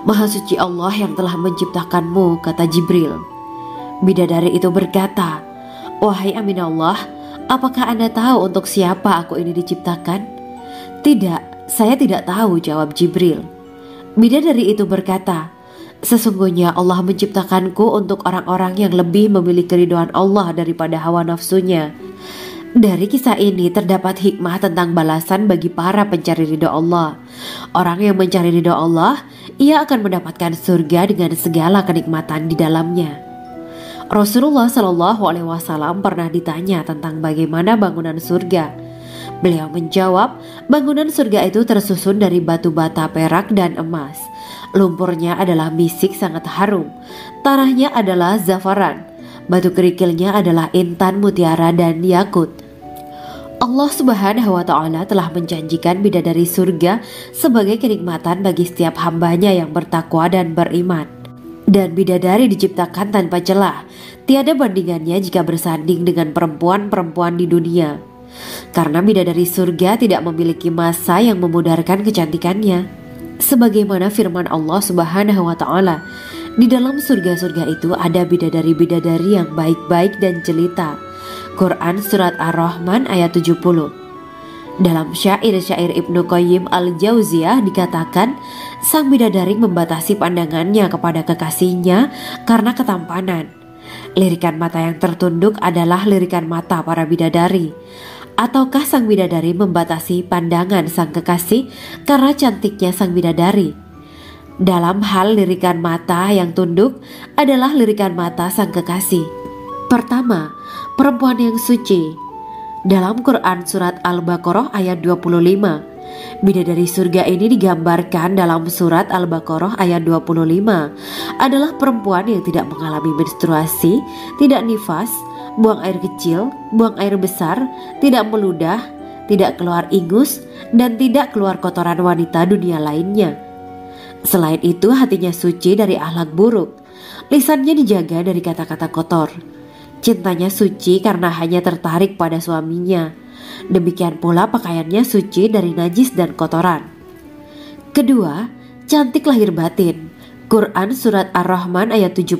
[SPEAKER 2] Maha suci Allah yang telah menciptakanmu, kata Jibril. Bidadari itu berkata, wahai Aminullah, apakah Anda tahu untuk siapa aku ini diciptakan? Tidak, saya tidak tahu, jawab Jibril. Bidadari itu berkata, sesungguhnya Allah menciptakanku untuk orang-orang yang lebih memilih keridhaan Allah daripada hawa nafsunya. Dari kisah ini terdapat hikmah tentang balasan bagi para pencari ridha Allah. Orang yang mencari ridha Allah, ia akan mendapatkan surga dengan segala kenikmatan di dalamnya. Rasulullah Shallallahu Alaihi Wasallam pernah ditanya tentang bagaimana bangunan surga. Beliau menjawab, bangunan surga itu tersusun dari batu bata, perak, dan emas. Lumpurnya adalah misik sangat harum, tanahnya adalah zafaran, batu kerikilnya adalah intan, mutiara, dan yakut. Allah Subhanahu wa Ta'ala telah menjanjikan bidadari surga sebagai kenikmatan bagi setiap hambanya yang bertakwa dan beriman. Dan bidadari diciptakan tanpa celah, tiada bandingannya jika bersanding dengan perempuan-perempuan di dunia. Karena bidadari surga tidak memiliki masa yang memudarkan kecantikannya. Sebagaimana firman Allah Subhanahu wa Ta'ala, di dalam surga-surga itu ada bidadari-bidadari yang baik-baik dan jelita. Quran Surat Ar-Rahman ayat 70. Dalam syair-syair Ibnu Qayyim al-Jauziyah dikatakan, sang bidadari membatasi pandangannya kepada kekasihnya karena ketampanan. Lirikan mata yang tertunduk adalah lirikan mata para bidadari. Ataukah sang bidadari membatasi pandangan sang kekasih karena cantiknya sang bidadari? Dalam hal lirikan mata yang tunduk adalah lirikan mata sang kekasih. Pertama, perempuan yang suci. Dalam Quran Surat Al-Baqarah ayat 25, bidadari surga ini digambarkan dalam Surat Al-Baqarah ayat 25 adalah perempuan yang tidak mengalami menstruasi, tidak nifas, buang air kecil, buang air besar, tidak meludah, tidak keluar ingus, dan tidak keluar kotoran wanita dunia lainnya. Selain itu, hatinya suci dari akhlak buruk, lisannya dijaga dari kata-kata kotor. Cintanya suci karena hanya tertarik pada suaminya. Demikian pula pakaiannya suci dari najis dan kotoran. Kedua, cantik lahir batin. Quran Surat Ar-Rahman ayat 70.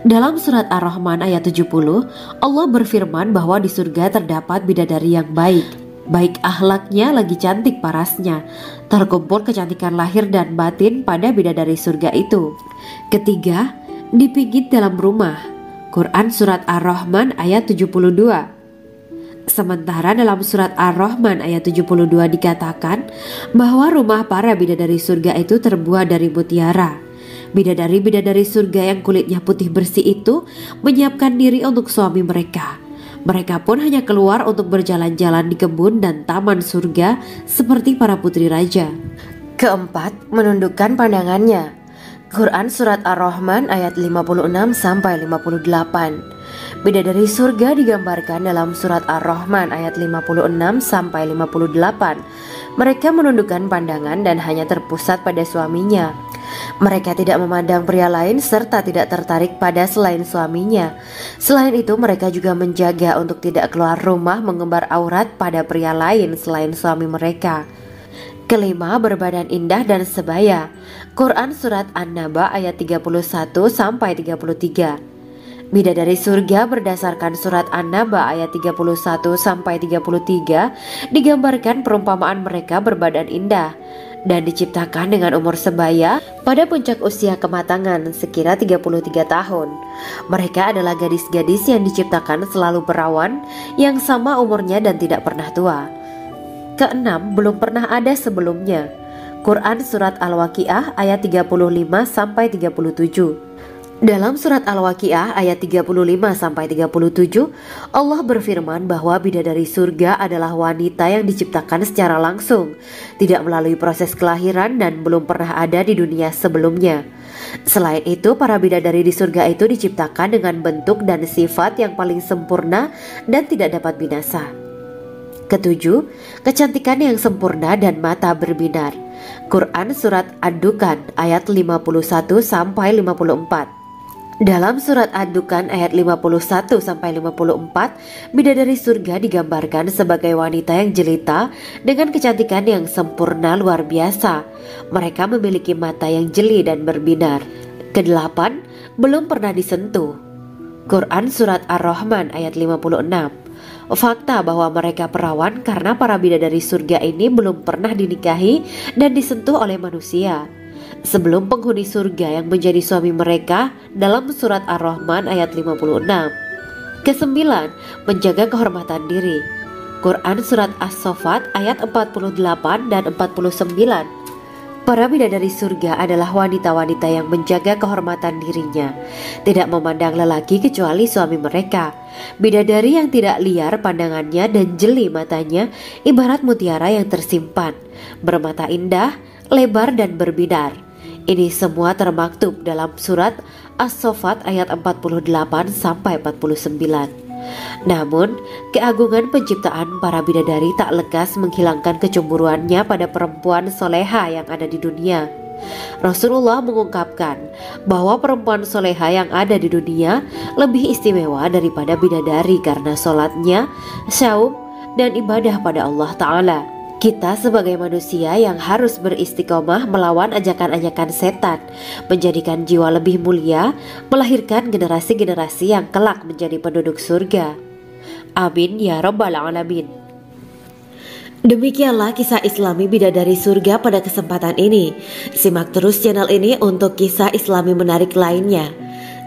[SPEAKER 2] Dalam Surat Ar-Rahman ayat 70, Allah berfirman bahwa di surga terdapat bidadari yang baik. Baik akhlaknya lagi cantik parasnya. Terkumpul kecantikan lahir dan batin pada bidadari surga itu. Ketiga, dipijit dalam rumah. Quran Surat Ar-Rahman ayat 72. Sementara dalam Surat Ar-Rahman ayat 72 dikatakan bahwa rumah para bidadari surga itu terbuat dari mutiara. Bidadari-bidadari surga yang kulitnya putih bersih itu menyiapkan diri untuk suami mereka. Mereka pun hanya keluar untuk berjalan-jalan di kebun dan taman surga seperti para putri raja.
[SPEAKER 1] Keempat, menundukkan pandangannya. Quran Surat Ar-Rahman ayat 56-58. Bidadari surga digambarkan dalam Surat Ar-Rahman ayat 56-58. Mereka menundukkan pandangan dan hanya terpusat pada suaminya. Mereka tidak memandang pria lain serta tidak tertarik pada selain suaminya. Selain itu, mereka juga menjaga untuk tidak keluar rumah mengembar aurat pada pria lain selain suami mereka. Kelima, berbadan indah dan sebaya. Quran Surat An-Naba ayat 31-33. Bidadari surga berdasarkan Surat An-Naba ayat 31-33 digambarkan perumpamaan mereka berbadan indah dan diciptakan dengan umur sebaya pada puncak usia kematangan sekira 33 tahun. Mereka adalah gadis-gadis yang diciptakan selalu perawan, yang sama umurnya dan tidak pernah tua. Keenam, belum pernah ada sebelumnya. Quran Surat Al-Waqiah ayat 35-37. Dalam Surat Al-Waqiah ayat 35-37, Allah berfirman bahwa bidadari surga adalah wanita yang diciptakan secara langsung, tidak melalui proses kelahiran dan belum pernah ada di dunia sebelumnya. Selain itu, para bidadari di surga itu diciptakan dengan bentuk dan sifat yang paling sempurna dan tidak dapat binasa. Ketujuh, kecantikan yang sempurna dan mata berbinar. Quran Surat Ad-Dukan ayat 51-54. Dalam Surat Ad-Dukan ayat 51-54, bidadari surga digambarkan sebagai wanita yang jelita dengan kecantikan yang sempurna luar biasa. Mereka memiliki mata yang jeli dan berbinar. Kedelapan, belum pernah disentuh. Quran Surat Ar-Rahman ayat 56. Fakta bahwa mereka perawan karena para bidadari surga ini belum pernah dinikahi dan disentuh oleh manusia sebelum penghuni surga yang menjadi suami mereka dalam Surat Ar-Rahman ayat 56. Kesembilan, menjaga kehormatan diri. Quran Surat As-Saffat ayat 48 dan 49. Para bidadari surga adalah wanita-wanita yang menjaga kehormatan dirinya, tidak memandang lelaki kecuali suami mereka. Bidadari yang tidak liar pandangannya dan jeli matanya ibarat mutiara yang tersimpan, bermata indah, lebar dan berbinar. Ini semua termaktub dalam Surat As-Saffat ayat 48-49. Namun, keagungan penciptaan para bidadari tak lekas menghilangkan kecemburuannya pada perempuan soleha yang ada di dunia. Rasulullah mengungkapkan bahwa perempuan soleha yang ada di dunia lebih istimewa daripada bidadari karena sholatnya, syaum, dan ibadah pada Allah Ta'ala. Kita sebagai manusia yang harus beristiqomah melawan ajakan-ajakan setan, menjadikan jiwa lebih mulia, melahirkan generasi-generasi yang kelak menjadi penduduk surga. Amin ya Rabbal Alamin. Demikianlah kisah Islami bidadari surga pada kesempatan ini. Simak terus channel ini untuk kisah Islami menarik lainnya.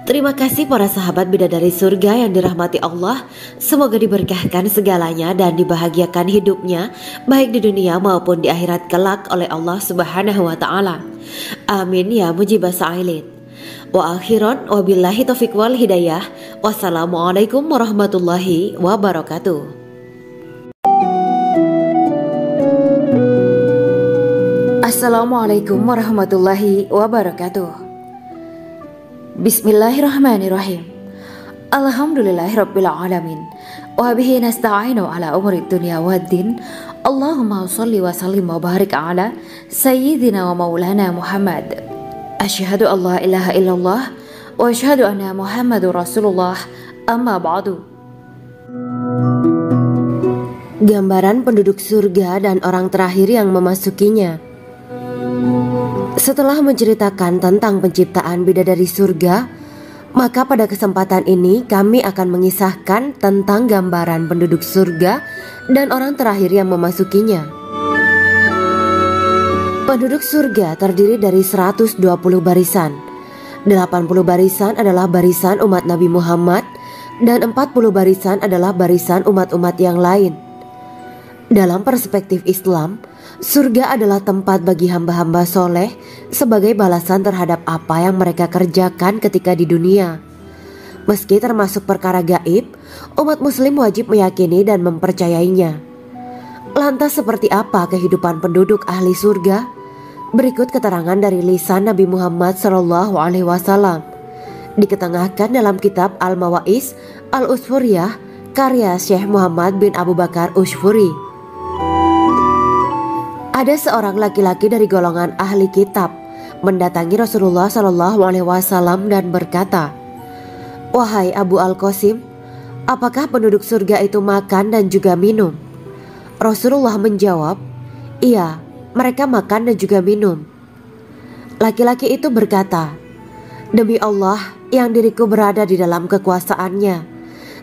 [SPEAKER 1] Terima kasih para sahabat bidadari surga yang dirahmati Allah. Semoga diberkahkan segalanya dan dibahagiakan hidupnya, baik di dunia maupun di akhirat kelak oleh Allah Subhanahu wa Ta'ala. Amin ya mujibah sa'ilin. Wa akhiran wabillahi taufiq wal hidayah. Wassalamualaikum warahmatullahi wabarakatuh. Assalamualaikum warahmatullahi wabarakatuh. Bismillahirrahmanirrahim. Alhamdulillahirabbil alamin. Wa bihi nasta'inu ala umuri dunya waddin. Allahumma shalli wa sallim wa barik ala sayyidina wa maulana Muhammad. Asyhadu an la ilaha illallah wa asyhadu anna Muhammadur Rasulullah. Amma ba'du. Gambaran penduduk surga dan orang terakhir yang memasukinya. Setelah menceritakan tentang penciptaan bidadari surga, maka pada kesempatan ini kami akan mengisahkan tentang gambaran penduduk surga dan orang terakhir yang memasukinya. Penduduk surga terdiri dari 120 barisan. 80 barisan adalah barisan umat Nabi Muhammad dan 40 barisan adalah barisan umat-umat yang lain. Dalam perspektif Islam, surga adalah tempat bagi hamba-hamba soleh sebagai balasan terhadap apa yang mereka kerjakan ketika di dunia. Meski termasuk perkara gaib, umat muslim wajib meyakini dan mempercayainya. Lantas seperti apa kehidupan penduduk ahli surga? Berikut keterangan dari lisan Nabi Muhammad SAW, diketengahkan dalam kitab Al-Mawaiz Al-Usfuriyah karya Syekh Muhammad bin Abu Bakar Usfuri. Ada seorang laki-laki dari golongan ahli kitab mendatangi Rasulullah SAW dan berkata, "Wahai Abu Al-Qasim, apakah penduduk surga itu makan dan juga minum?" Rasulullah menjawab, "Iya, mereka makan dan juga minum. Laki-laki itu berkata, "Demi Allah yang diriku berada di dalam kekuasaannya,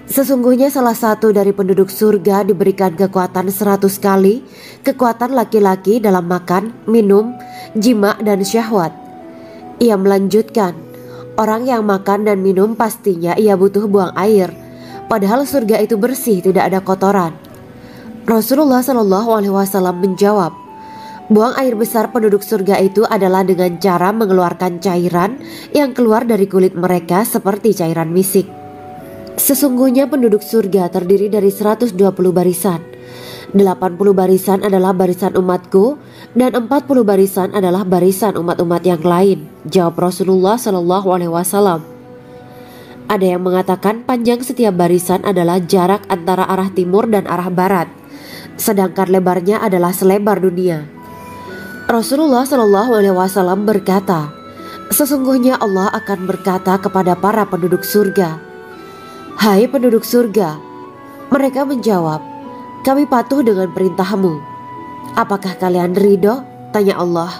[SPEAKER 1] sesungguhnya salah satu dari penduduk surga diberikan kekuatan 100 kali kekuatan laki-laki dalam makan, minum, jima dan syahwat." Ia melanjutkan, "Orang yang makan dan minum pastinya ia butuh buang air, padahal surga itu bersih, tidak ada kotoran." Rasulullah SAW menjawab, "Buang air besar penduduk surga itu adalah dengan cara mengeluarkan cairan yang keluar dari kulit mereka seperti cairan misik. Sesungguhnya penduduk surga terdiri dari 120 barisan. 80 barisan adalah barisan umatku dan 40 barisan adalah barisan umat-umat yang lain," jawab Rasulullah SAW. Ada yang mengatakan panjang setiap barisan adalah jarak antara arah timur dan arah barat, sedangkan lebarnya adalah selebar dunia. Rasulullah SAW berkata, "Sesungguhnya Allah akan berkata kepada para penduduk surga, 'Hai penduduk surga,' mereka menjawab, 'Kami patuh dengan perintahmu.' 'Apakah kalian ridho?' tanya Allah.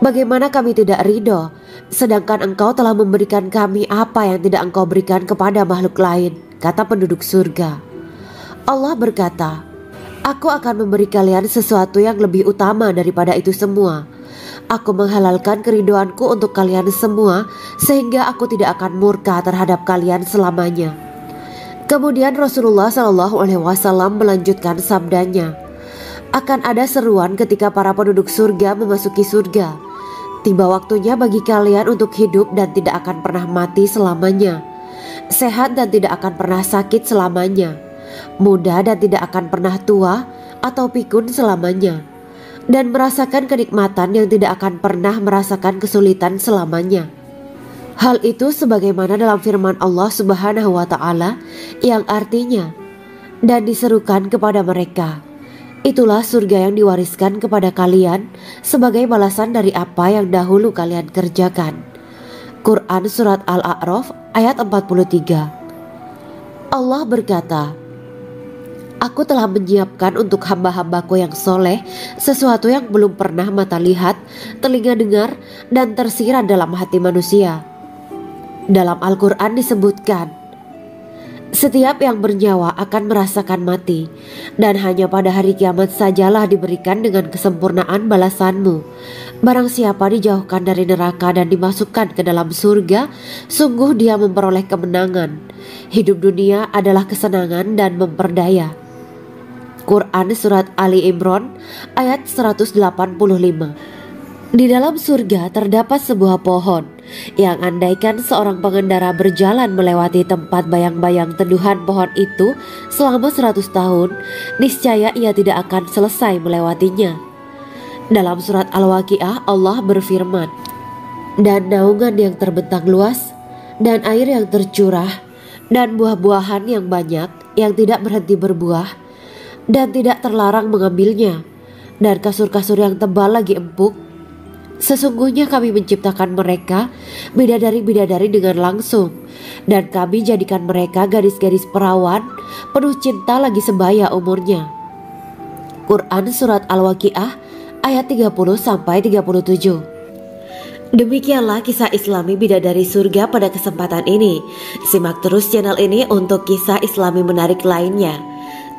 [SPEAKER 1] 'Bagaimana kami tidak ridho, sedangkan engkau telah memberikan kami apa yang tidak engkau berikan kepada makhluk lain,' kata penduduk surga. Allah berkata, 'Aku akan memberi kalian sesuatu yang lebih utama daripada itu semua. Aku menghalalkan keridoanku untuk kalian semua sehingga aku tidak akan murka terhadap kalian selamanya.'" Kemudian Rasulullah SAW melanjutkan sabdanya, "Akan ada seruan ketika para penduduk surga memasuki surga. Tiba waktunya bagi kalian untuk hidup dan tidak akan pernah mati selamanya, sehat dan tidak akan pernah sakit selamanya, muda dan tidak akan pernah tua atau pikun selamanya, dan merasakan kenikmatan yang tidak akan pernah merasakan kesulitan selamanya." Hal itu sebagaimana dalam firman Allah Subhanahu wa Ta'ala yang artinya, "Dan diserukan kepada mereka, itulah surga yang diwariskan kepada kalian sebagai balasan dari apa yang dahulu kalian kerjakan." Quran Surat Al-A'raf ayat 43. Allah berkata, "Aku telah menyiapkan untuk hamba-hambaku yang soleh sesuatu yang belum pernah mata lihat, telinga dengar, dan tersirat dalam hati manusia." Dalam Al-Quran disebutkan, "Setiap yang bernyawa akan merasakan mati, dan hanya pada hari kiamat sajalah diberikan dengan kesempurnaan balasanmu. Barang siapa dijauhkan dari neraka dan dimasukkan ke dalam surga, sungguh dia memperoleh kemenangan. Hidup dunia adalah kesenangan dan memperdaya." Quran Surat Ali Imran ayat 185. Di dalam surga terdapat sebuah pohon yang andaikan seorang pengendara berjalan melewati tempat bayang-bayang teduhan pohon itu selama 100 tahun, niscaya ia tidak akan selesai melewatinya. Dalam surat Al-Waqiah Allah berfirman, "Dan naungan yang terbentang luas, dan air yang tercurah, dan buah-buahan yang banyak yang tidak berhenti berbuah, dan tidak terlarang mengambilnya, dan kasur-kasur yang tebal lagi empuk. Sesungguhnya kami menciptakan mereka bidadari-bidadari dengan langsung, dan kami jadikan mereka gadis-gadis perawan penuh cinta lagi sebaya umurnya." Quran Surat Al-Waqiah ayat 30-37. Demikianlah kisah Islami bidadari surga pada kesempatan ini. Simak terus channel ini untuk kisah Islami menarik lainnya.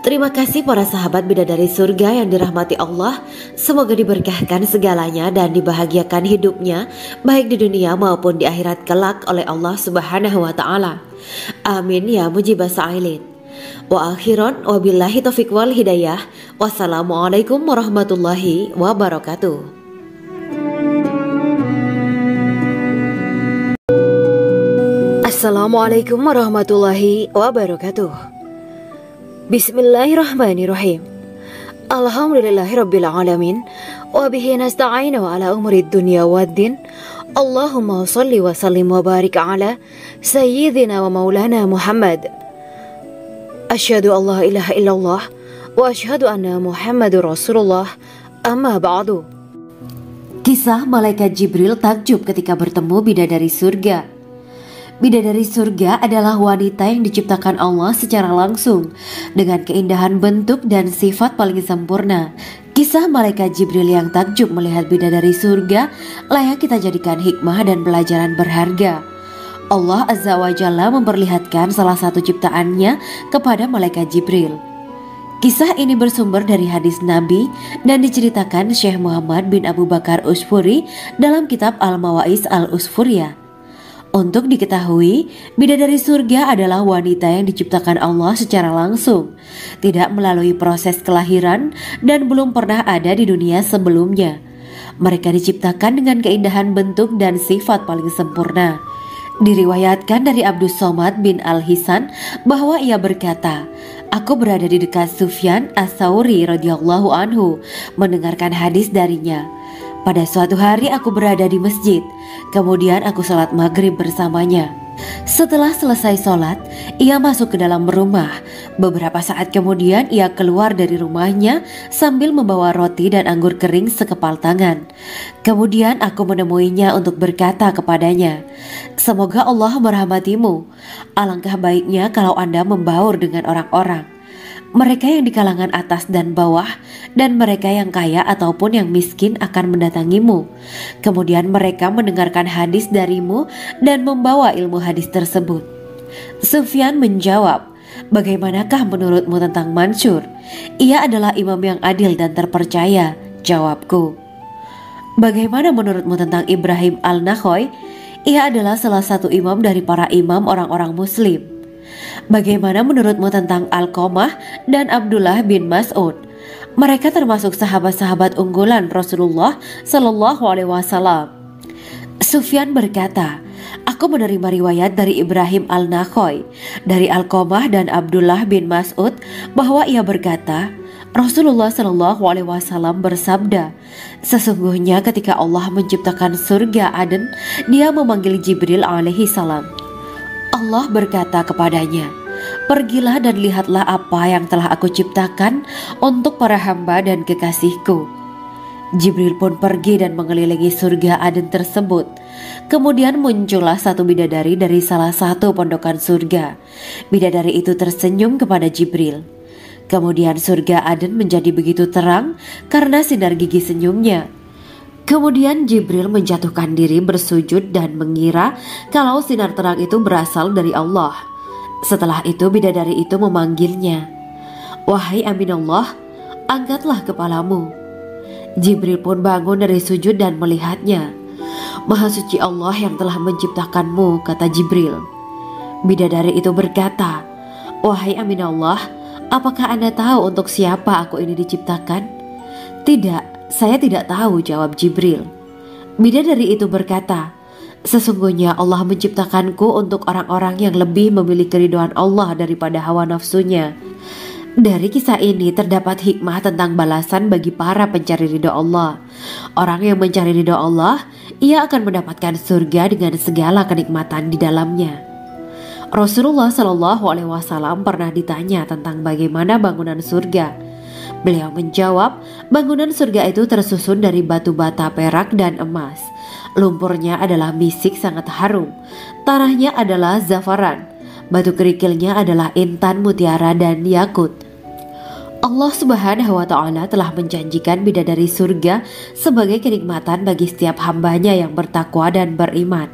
[SPEAKER 1] Terima kasih para sahabat bidadari surga yang dirahmati Allah. Semoga diberkahkan segalanya dan dibahagiakan hidupnya baik di dunia maupun di akhirat kelak oleh Allah Subhanahu wa Ta'ala. Amin ya mujibah sa'ilin. Wa akhiran wabillahi taufiq wal hidayah. Wassalamualaikum warahmatullahi wabarakatuh. Assalamualaikum warahmatullahi wabarakatuh. Bismillahirrahmanirrahim. Alhamdulillahirabbil alamin wa bihi nasta'inu ala umuri dunya waddin. Allahumma shalli wa sallim wa barik ala sayyidina wa maulana Muhammad. Asyhadu an la ilaha illallah wa asyhadu anna Muhammadur Rasulullah. Amma ba'du.
[SPEAKER 2] Kisah malaikat Jibril takjub ketika bertemu bidadari surga. Bidadari surga adalah wanita yang diciptakan Allah secara langsung dengan keindahan bentuk dan sifat paling sempurna. Kisah malaikat Jibril yang takjub melihat bidadari surga layak kita jadikan hikmah dan pelajaran berharga. Allah Azza wa Jalla memperlihatkan salah satu ciptaannya kepada malaikat Jibril. Kisah ini bersumber dari hadis Nabi dan diceritakan Syekh Muhammad bin Abu Bakar Usfuri dalam kitab Al-Mawaiz Al-Usfuriyah. Untuk diketahui, bidadari surga adalah wanita yang diciptakan Allah secara langsung, tidak melalui proses kelahiran dan belum pernah ada di dunia sebelumnya. Mereka diciptakan dengan keindahan bentuk dan sifat paling sempurna. Diriwayatkan dari Abdus Somad bin Al-Hisan bahwa ia berkata, "Aku berada di dekat Sufyan As-Sauri radhiyallahu anhu mendengarkan hadis darinya. Pada suatu hari aku berada di masjid, kemudian aku sholat maghrib bersamanya. Setelah selesai sholat, ia masuk ke dalam rumah. Beberapa saat kemudian ia keluar dari rumahnya sambil membawa roti dan anggur kering sekepal tangan. Kemudian aku menemuinya untuk berkata kepadanya, 'Semoga Allah merahmatimu. Alangkah baiknya kalau Anda membaur dengan orang-orang. Mereka yang di kalangan atas dan bawah dan mereka yang kaya ataupun yang miskin akan mendatangimu. Kemudian mereka mendengarkan hadis darimu dan membawa ilmu hadis tersebut.' Sufyan menjawab, 'Bagaimanakah menurutmu tentang Mansur? Ia adalah imam yang adil dan terpercaya.' Jawabku. 'Bagaimana menurutmu tentang Ibrahim Al-Nakhoy? Ia adalah salah satu imam dari para imam orang-orang muslim.' 'Bagaimana menurutmu tentang Alqamah dan Abdullah bin Mas'ud? Mereka termasuk sahabat-sahabat unggulan Rasulullah Shallallahu Alaihi Wasallam.' Sufyan berkata, 'Aku menerima riwayat dari Ibrahim Al-Nakhoy, dari Alqamah dan Abdullah bin Mas'ud bahwa ia berkata, Rasulullah Shallallahu Alaihi Wasallam bersabda, sesungguhnya ketika Allah menciptakan surga Aden, Dia memanggil Jibril alaihi salam. Allah berkata kepadanya, pergilah dan lihatlah apa yang telah aku ciptakan untuk para hamba dan kekasihku. Jibril pun pergi dan mengelilingi surga Aden tersebut. Kemudian muncullah satu bidadari dari salah satu pondokan surga. Bidadari itu tersenyum kepada Jibril. Kemudian surga Aden menjadi begitu terang karena sinar gigi senyumnya. Kemudian Jibril menjatuhkan diri bersujud dan mengira kalau sinar terang itu berasal dari Allah. Setelah itu bidadari itu memanggilnya, wahai Aminullah, angkatlah kepalamu. Jibril pun bangun dari sujud dan melihatnya. Maha suci Allah yang telah menciptakanmu, kata Jibril. Bidadari itu berkata, wahai Aminullah, apakah Anda tahu untuk siapa aku ini diciptakan? Tidak. Saya tidak tahu, jawab Jibril. Bidadari itu berkata, sesungguhnya Allah menciptakanku untuk orang-orang yang lebih memilih keridhaan Allah daripada hawa nafsunya. Dari kisah ini terdapat hikmah tentang balasan bagi para pencari ridho Allah. Orang yang mencari ridho Allah, ia akan mendapatkan surga dengan segala kenikmatan di dalamnya. Rasulullah Shallallahu Alaihi Wasallam pernah ditanya tentang bagaimana bangunan surga. Beliau menjawab, bangunan surga itu tersusun dari batu bata, perak, dan emas. Lumpurnya adalah misik sangat harum. Tanahnya adalah zafaran. Batu kerikilnya adalah intan, mutiara, dan yakut. Allah Subhanahu wa Ta'ala telah menjanjikan bidadari surga sebagai kenikmatan bagi setiap hambanya yang bertakwa dan beriman.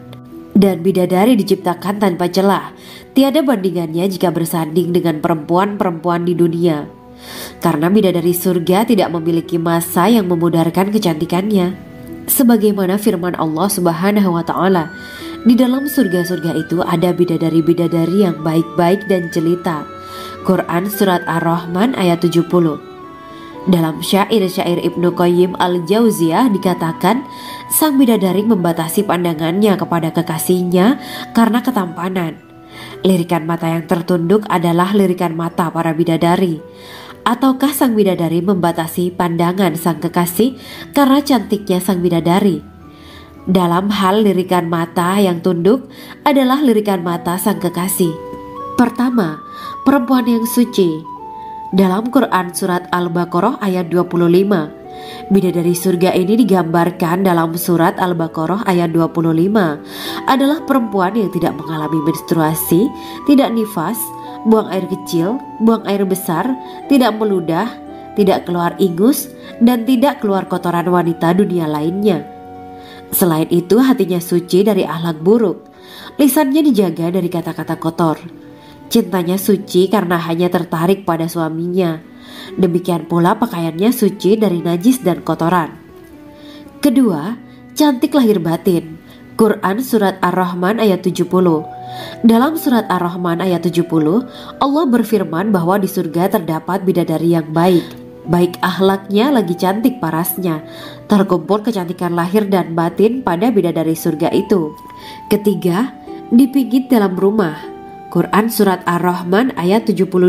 [SPEAKER 2] Dan bidadari diciptakan tanpa celah. Tiada bandingannya jika bersanding dengan perempuan-perempuan di dunia. Karena bidadari surga tidak memiliki masa yang memudarkan kecantikannya. Sebagaimana firman Allah Subhanahu wa Ta'ala, di dalam surga-surga itu ada bidadari-bidadari yang baik-baik dan jelita. Quran Surat Ar-Rahman ayat 70. Dalam syair-syair Ibnu Qayyim Al-Jauziyah dikatakan, sang bidadari membatasi pandangannya kepada kekasihnya karena ketampanan. Lirikan mata yang tertunduk adalah lirikan mata para bidadari. Ataukah sang bidadari membatasi pandangan sang kekasih karena cantiknya sang bidadari? Dalam hal lirikan mata yang tunduk adalah lirikan mata sang kekasih. Pertama, perempuan yang suci. Dalam Quran Surat Al-Baqarah ayat 25, bidadari surga ini digambarkan dalam Surat Al-Baqarah ayat 25 adalah perempuan yang tidak mengalami menstruasi, tidak nifas, buang air kecil, buang air besar, tidak meludah, tidak keluar ingus, dan tidak keluar kotoran wanita dunia lainnya. Selain itu, hatinya suci dari akhlak buruk, lisannya dijaga dari kata-kata kotor. Cintanya suci karena hanya tertarik pada suaminya. Demikian pula pakaiannya suci dari najis dan kotoran. Kedua, cantik lahir batin. Quran Surat Ar-Rahman ayat 70. Dalam Surat Ar-Rahman ayat 70, Allah berfirman bahwa di surga terdapat bidadari yang baik. Baik akhlaknya lagi cantik parasnya. Terkumpul kecantikan lahir dan batin pada bidadari surga itu. Ketiga, dipijit dalam rumah. Quran Surat Ar-Rahman ayat 72.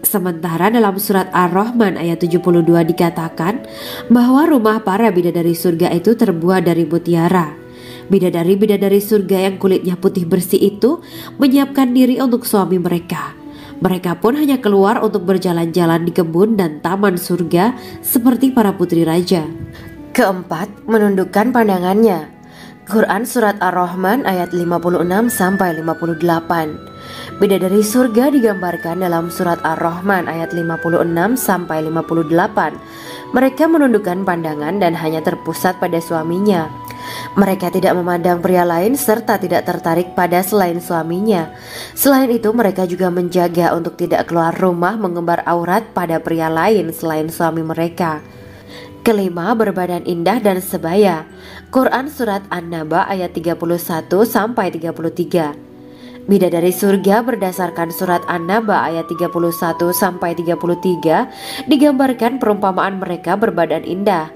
[SPEAKER 2] Sementara dalam Surat Ar-Rahman ayat 72 dikatakan bahwa rumah para bidadari surga itu terbuat dari mutiara. Bidadari-bidadari surga yang kulitnya putih bersih itu menyiapkan diri untuk suami mereka. Mereka pun hanya keluar untuk berjalan-jalan di kebun dan taman surga seperti para putri raja.
[SPEAKER 1] Keempat, menundukkan pandangannya. Quran Surat Ar-Rahman ayat 56-58. Bidadari surga digambarkan dalam Surat Ar-Rahman ayat 56-58. Mereka menundukkan pandangan dan hanya terpusat pada suaminya. Mereka tidak memandang pria lain serta tidak tertarik pada selain suaminya. Selain itu, mereka juga menjaga untuk tidak keluar rumah mengembar aurat pada pria lain selain suami mereka. Kelima, berbadan indah dan sebaya. Quran Surat An-Naba ayat 31-33. Bidadari surga berdasarkan Surat An-Naba ayat 31-33 digambarkan perumpamaan mereka berbadan indah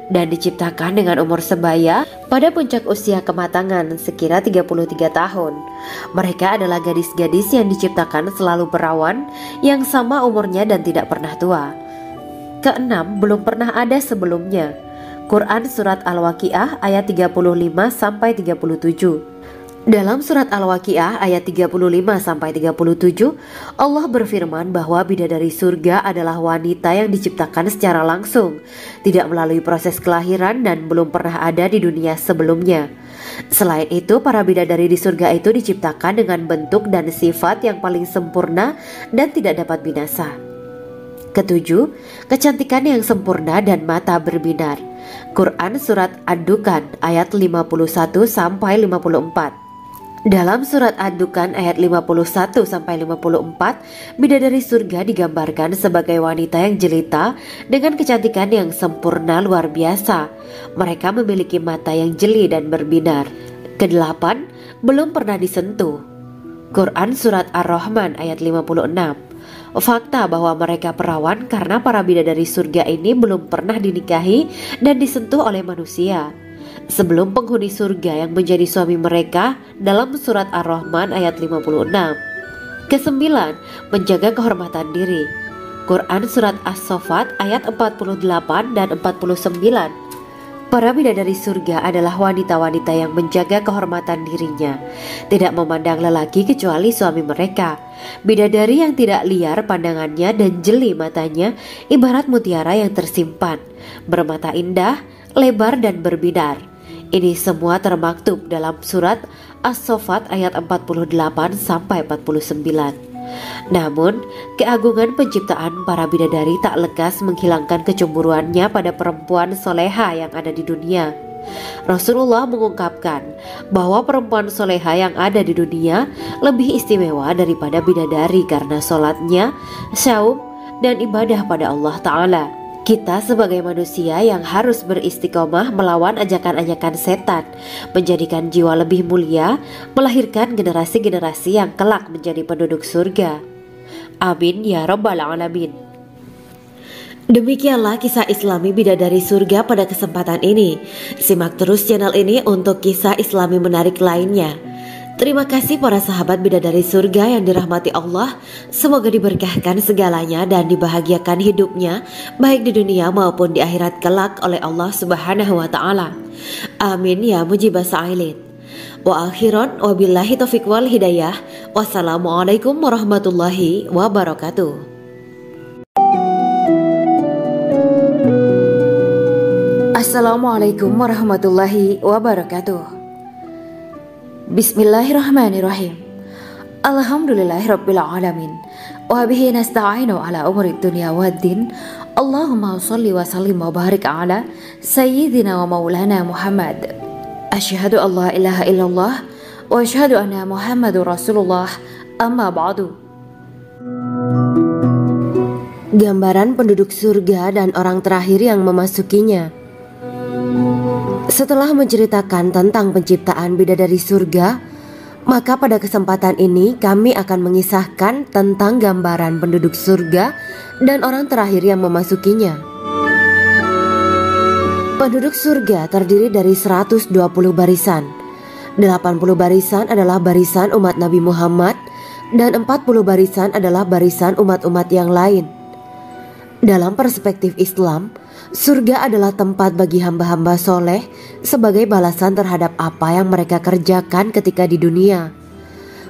[SPEAKER 1] dan diciptakan dengan umur sebaya pada puncak usia kematangan sekira 33 tahun. Mereka adalah gadis-gadis yang diciptakan selalu perawan, yang sama umurnya dan tidak pernah tua. Keenam, belum pernah ada sebelumnya. Quran Surat Al-Waqiah ayat 35-37. Dalam Surat Al-Waqiah ayat 35-37, Allah berfirman bahwa bidadari surga adalah wanita yang diciptakan secara langsung, tidak melalui proses kelahiran dan belum pernah ada di dunia sebelumnya. Selain itu, para bidadari di surga itu diciptakan dengan bentuk dan sifat yang paling sempurna dan tidak dapat binasa. Ketujuh, kecantikan yang sempurna dan mata berbinar. Quran Surat Ad-Dukan ayat 51-54. Dalam Surat Ad-Dukan ayat 51-54, bidadari surga digambarkan sebagai wanita yang jelita dengan kecantikan yang sempurna luar biasa. Mereka memiliki mata yang jeli dan berbinar. Kedelapan, belum pernah disentuh. Quran Surat Ar-Rahman ayat 56. Fakta bahwa mereka perawan karena para bidadari surga ini belum pernah dinikahi dan disentuh oleh manusia sebelum penghuni surga yang menjadi suami mereka dalam Surat Ar-Rahman ayat 56. Kesembilan, menjaga kehormatan diri. Quran Surat As-Saffat ayat 48 dan 49. Para bidadari surga adalah wanita-wanita yang menjaga kehormatan dirinya, tidak memandang lelaki kecuali suami mereka. Bidadari yang tidak liar pandangannya dan jeli matanya ibarat mutiara yang tersimpan, bermata indah, lebar dan berbinar. Ini semua termaktub dalam Surat As-Saffat ayat 48-49. Namun, keagungan penciptaan para bidadari tak lekas menghilangkan kecemburuannya pada perempuan soleha yang ada di dunia. Rasulullah mengungkapkan bahwa perempuan soleha yang ada di dunia lebih istimewa daripada bidadari karena sholatnya, syaum, dan ibadah pada Allah Ta'ala. Kita sebagai manusia yang harus beristiqomah melawan ajakan-ajakan setan, menjadikan jiwa lebih mulia, melahirkan generasi-generasi yang kelak menjadi penduduk surga. Amin ya Rabbal Alamin. Demikianlah kisah Islami bidadari surga pada kesempatan ini. Simak terus channel ini untuk kisah Islami menarik lainnya. Terima kasih para sahabat bidadari surga yang dirahmati Allah. Semoga diberkahkan segalanya dan dibahagiakan hidupnya, baik di dunia maupun di akhirat kelak oleh Allah Subhanahu wa Ta'ala. Amin ya mujibah sa'ilin. Wa akhiran wabillahi taufiq wal hidayah. Wassalamualaikum warahmatullahi wabarakatuh. Assalamualaikum warahmatullahi wabarakatuh. Bismillahirrahmanirrahim. Alhamdulillahirabbil alamin. وبه نستعين على أمور الدنيا والدين اللهم صل وسلم وبارك على سيدنا ومولانا محمد أشهد أن لا إله إلا الله وأشهد أن محمد رسول الله أما بعد.
[SPEAKER 2] Gambaran penduduk surga dan orang terakhir yang memasukinya. Setelah menceritakan tentang penciptaan bidadari surga, maka pada kesempatan ini kami akan mengisahkan tentang gambaran penduduk surga dan orang terakhir yang memasukinya. Penduduk surga terdiri dari 120 barisan. 80 barisan adalah barisan umat Nabi Muhammad dan 40 barisan adalah barisan umat-umat yang lain. Dalam perspektif Islam, surga adalah tempat bagi hamba-hamba soleh sebagai balasan terhadap apa yang mereka kerjakan ketika di dunia.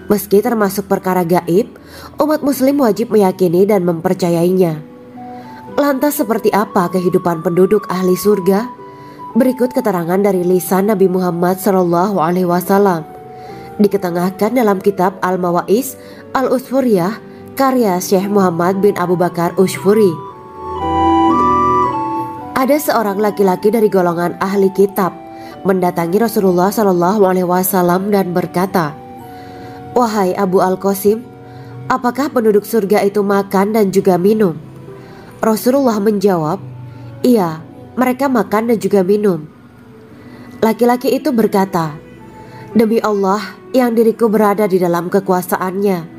[SPEAKER 2] Meski termasuk perkara gaib, umat muslim wajib meyakini dan mempercayainya. Lantas seperti apa kehidupan penduduk ahli surga? Berikut keterangan dari lisan Nabi Muhammad SAW, diketengahkan dalam kitab Al-Mawaiz Al-Usfuriyah karya Syekh Muhammad bin Abu Bakar Ushfuri. Ada seorang laki-laki dari golongan ahli kitab mendatangi Rasulullah SAW dan berkata, "Wahai Abu Al-Qasim, apakah penduduk surga itu makan dan juga minum?" Rasulullah menjawab, "Iya, mereka makan dan juga minum." Laki-laki itu berkata, "Demi Allah yang diriku berada di dalam kekuasaannya,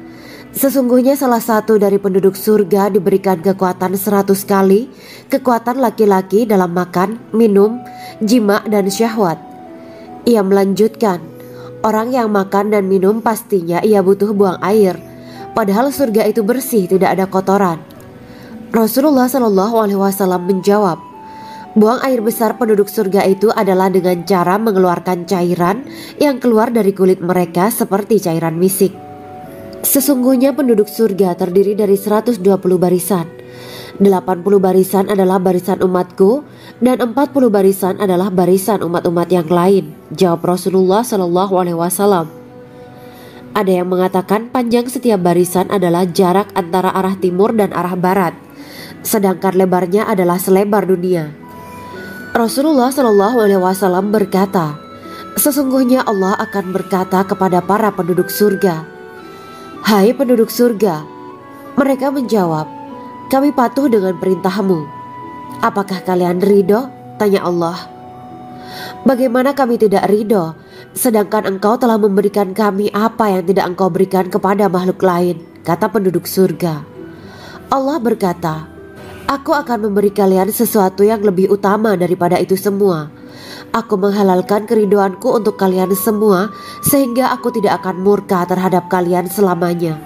[SPEAKER 2] sesungguhnya salah satu dari penduduk surga diberikan kekuatan 100 kali kekuatan laki-laki dalam makan, minum, jima, dan syahwat." Ia melanjutkan, "Orang yang makan dan minum pastinya ia butuh buang air, padahal surga itu bersih, tidak ada kotoran." Rasulullah SAW menjawab, "Buang air besar penduduk surga itu adalah dengan cara mengeluarkan cairan yang keluar dari kulit mereka seperti cairan misik." Sesungguhnya penduduk surga terdiri dari 120 barisan. 80 barisan adalah barisan umatku dan 40 barisan adalah barisan umat-umat yang lain, jawab Rasulullah SAW. Ada yang mengatakan panjang setiap barisan adalah jarak antara arah timur dan arah barat, sedangkan lebarnya adalah selebar dunia. Rasulullah SAW berkata, "Sesungguhnya Allah akan berkata kepada para penduduk surga, 'Hai penduduk surga,' mereka menjawab, 'Kami patuh dengan perintahmu.' 'Apakah kalian ridho?' tanya Allah. 'Bagaimana kami tidak ridho, sedangkan engkau telah memberikan kami apa yang tidak engkau berikan kepada makhluk lain,' kata penduduk surga. Allah berkata, 'Aku akan memberi kalian sesuatu yang lebih utama daripada itu semua. Aku menghalalkan keridoanku untuk kalian semua sehingga aku tidak akan murka terhadap kalian selamanya.'"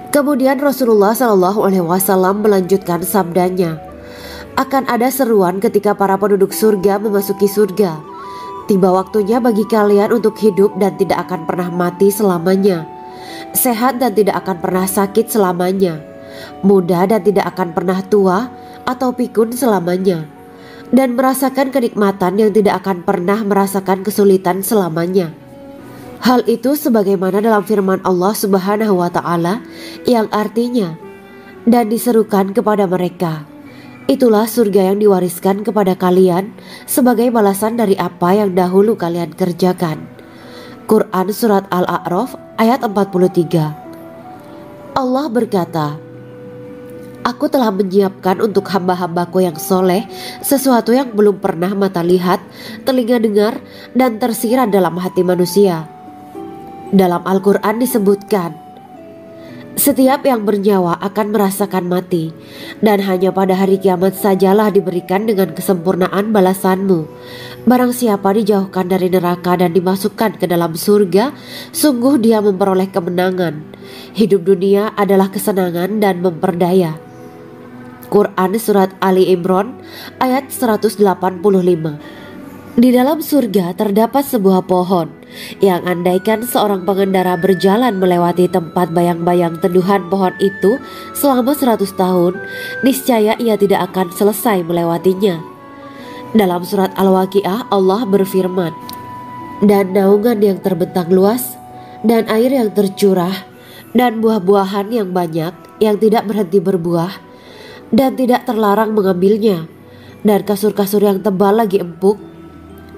[SPEAKER 2] Kemudian Rasulullah SAW melanjutkan sabdanya, "Akan ada seruan ketika para penduduk surga memasuki surga. Tiba waktunya bagi kalian untuk hidup dan tidak akan pernah mati selamanya, sehat dan tidak akan pernah sakit selamanya, muda dan tidak akan pernah tua atau pikun selamanya, dan merasakan kenikmatan yang tidak akan pernah merasakan kesulitan selamanya." Hal itu sebagaimana dalam firman Allah Subhanahu wa Ta'ala yang artinya, "Dan diserukan kepada mereka, itulah surga yang diwariskan kepada kalian sebagai balasan dari apa yang dahulu kalian kerjakan." Quran Surat Al-A'raf ayat 43. Allah berkata, "Aku telah menyiapkan untuk hamba-hambaku yang soleh sesuatu yang belum pernah mata lihat, telinga dengar, dan tersirat dalam hati manusia." Dalam Al-Quran disebutkan, "Setiap yang bernyawa akan merasakan mati, dan hanya pada hari kiamat sajalah diberikan dengan kesempurnaan balasanmu. Barang siapa dijauhkan dari neraka dan dimasukkan ke dalam surga, sungguh dia memperoleh kemenangan. Hidup dunia adalah kesenangan dan memperdaya." Quran Surat Ali Imran ayat 185. Di dalam surga terdapat sebuah pohon yang andaikan seorang pengendara berjalan melewati tempat bayang-bayang teduhan pohon itu selama 100 tahun, niscaya ia tidak akan selesai melewatinya. Dalam surat Al-Waqiah Allah berfirman, "Dan naungan yang terbentang luas dan air yang tercurah
[SPEAKER 1] dan buah-buahan yang banyak yang tidak berhenti berbuah dan tidak terlarang mengambilnya, dan kasur-kasur yang tebal lagi empuk.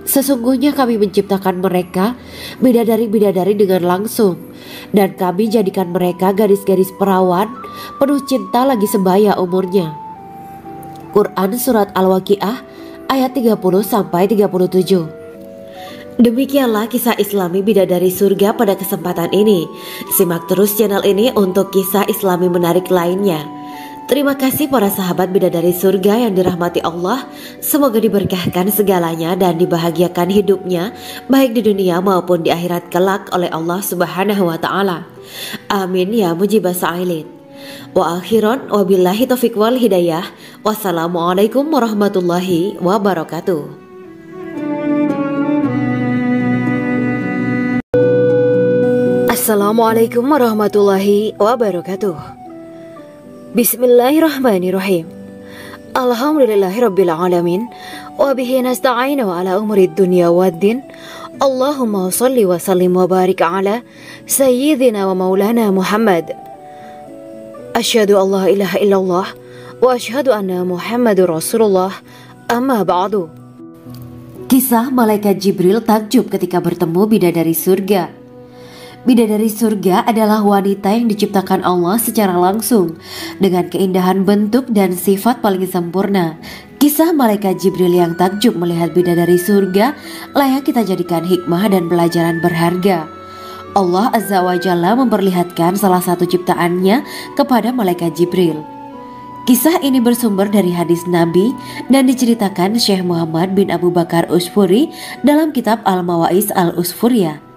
[SPEAKER 1] Sesungguhnya kami menciptakan mereka bidadari-bidadari dengan langsung, dan kami jadikan mereka gadis-gadis perawan penuh cinta lagi sebaya umurnya. Quran Surat Al-Waqiah ayat 30-37. Demikianlah kisah Islami bidadari surga pada kesempatan ini. Simak terus channel ini untuk kisah Islami menarik lainnya. Terima kasih para sahabat bidadari surga yang dirahmati Allah. Semoga diberkahkan segalanya dan dibahagiakan hidupnya baik di dunia maupun di akhirat kelak oleh Allah Subhanahu wa taala. Amin ya mujibah sa'ilin. Wa akhiran wabillahi taufiq wal hidayah. Wassalamualaikum warahmatullahi wabarakatuh. Assalamualaikum warahmatullahi wabarakatuh. Bismillahirrahmanirrahim. Alhamdulillahirabbil alamin wa bihi nasta'inu ala umurid dunya waddin. Allahumma shalli wa sallim wa barik ala sayyidina wa maulana Muhammad. Asyhadu an la ilaha illallah wa asyhadu anna Muhammadur Rasulullah. Amma ba'du.
[SPEAKER 2] Kisah malaikat Jibril takjub ketika bertemu bidadari surga. Bidadari surga adalah wanita yang diciptakan Allah secara langsung dengan keindahan bentuk dan sifat paling sempurna. Kisah malaikat Jibril yang takjub melihat bidadari surga layak kita jadikan hikmah dan pelajaran berharga. Allah Azza wa Jalla memperlihatkan salah satu ciptaannya kepada malaikat Jibril. Kisah ini bersumber dari hadis Nabi dan diceritakan Syekh Muhammad bin Abu Bakar Usfuri dalam kitab Al-Mawaiz Al-Usfuriyah.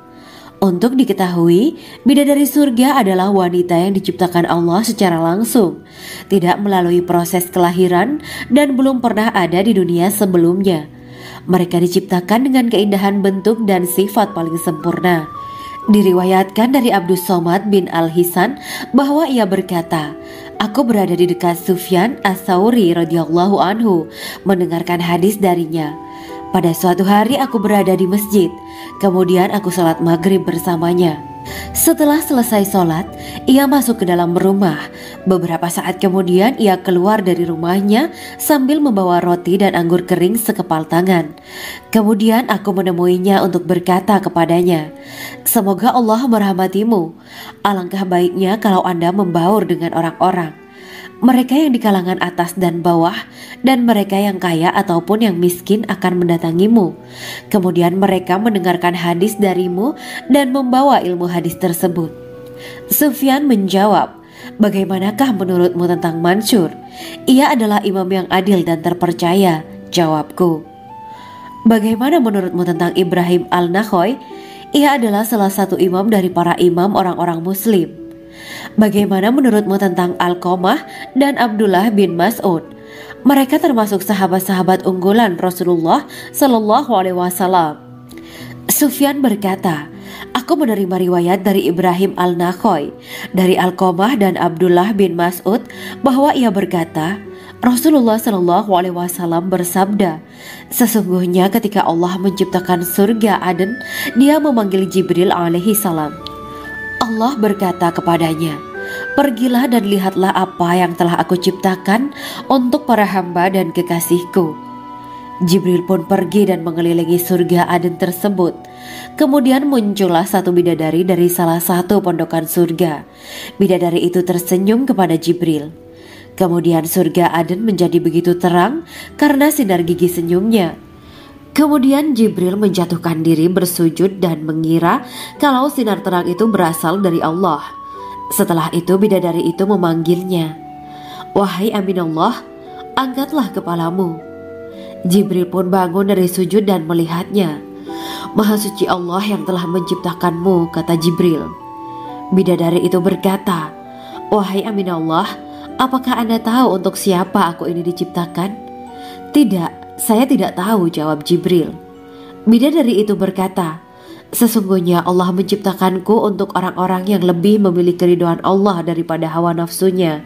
[SPEAKER 2] Untuk diketahui, bidadari surga adalah wanita yang diciptakan Allah secara langsung, tidak melalui proses kelahiran dan belum pernah ada di dunia sebelumnya. Mereka diciptakan dengan keindahan bentuk dan sifat paling sempurna. Diriwayatkan dari Abdus Somad bin Al-Hisan bahwa ia berkata, "Aku berada di dekat Sufyan As-Sauri radhiyallahu anhu mendengarkan hadis darinya. Pada suatu hari aku berada di masjid, kemudian aku sholat maghrib bersamanya. Setelah selesai sholat, ia masuk ke dalam rumah. Beberapa saat kemudian ia keluar dari rumahnya sambil membawa roti dan anggur kering sekepal tangan. Kemudian aku menemuinya untuk berkata kepadanya, 'Semoga Allah merahmatimu. Alangkah baiknya kalau Anda membaur dengan orang-orang. Mereka yang di kalangan atas dan bawah, dan mereka yang kaya ataupun yang miskin akan mendatangimu. Kemudian mereka mendengarkan hadis darimu dan membawa ilmu hadis tersebut.' Sufyan menjawab, 'Bagaimanakah menurutmu tentang Mansur? Ia adalah imam yang adil dan terpercaya.' Jawabku. 'Bagaimana menurutmu tentang Ibrahim al-Nakhoy? Ia adalah salah satu imam dari para imam orang-orang muslim.' 'Bagaimana menurutmu tentang Alqamah dan Abdullah bin Mas'ud? Mereka termasuk sahabat-sahabat unggulan Rasulullah Sallallahu Alaihi Wasallam.' Sufyan berkata, 'Aku menerima riwayat dari Ibrahim al-Nakhoy, dari Alqamah dan Abdullah bin Mas'ud bahwa ia berkata, Rasulullah Sallallahu Alaihi Wasallam bersabda, sesungguhnya ketika Allah menciptakan surga Aden, Dia memanggil Jibril alaihi salam. Allah berkata kepadanya, pergilah dan lihatlah apa yang telah aku ciptakan untuk para hamba dan kekasihku. Jibril pun pergi dan mengelilingi surga Aden tersebut. Kemudian muncullah satu bidadari dari salah satu pondokan surga. Bidadari itu tersenyum kepada Jibril. Kemudian surga Aden menjadi begitu terang karena sinar gigi senyumnya. Kemudian Jibril menjatuhkan diri bersujud dan mengira kalau sinar terang itu berasal dari Allah. Setelah itu bidadari itu memanggilnya, wahai Aminullah, angkatlah kepalamu. Jibril pun bangun dari sujud dan melihatnya. Maha suci Allah yang telah menciptakanmu, kata Jibril. Bidadari itu berkata, wahai Aminullah, apakah Anda tahu untuk siapa aku ini diciptakan? Tidak. Saya tidak tahu, jawab Jibril. Bidadari itu berkata, sesungguhnya Allah menciptakanku untuk orang-orang yang lebih memilih keridhaan Allah daripada hawa nafsunya.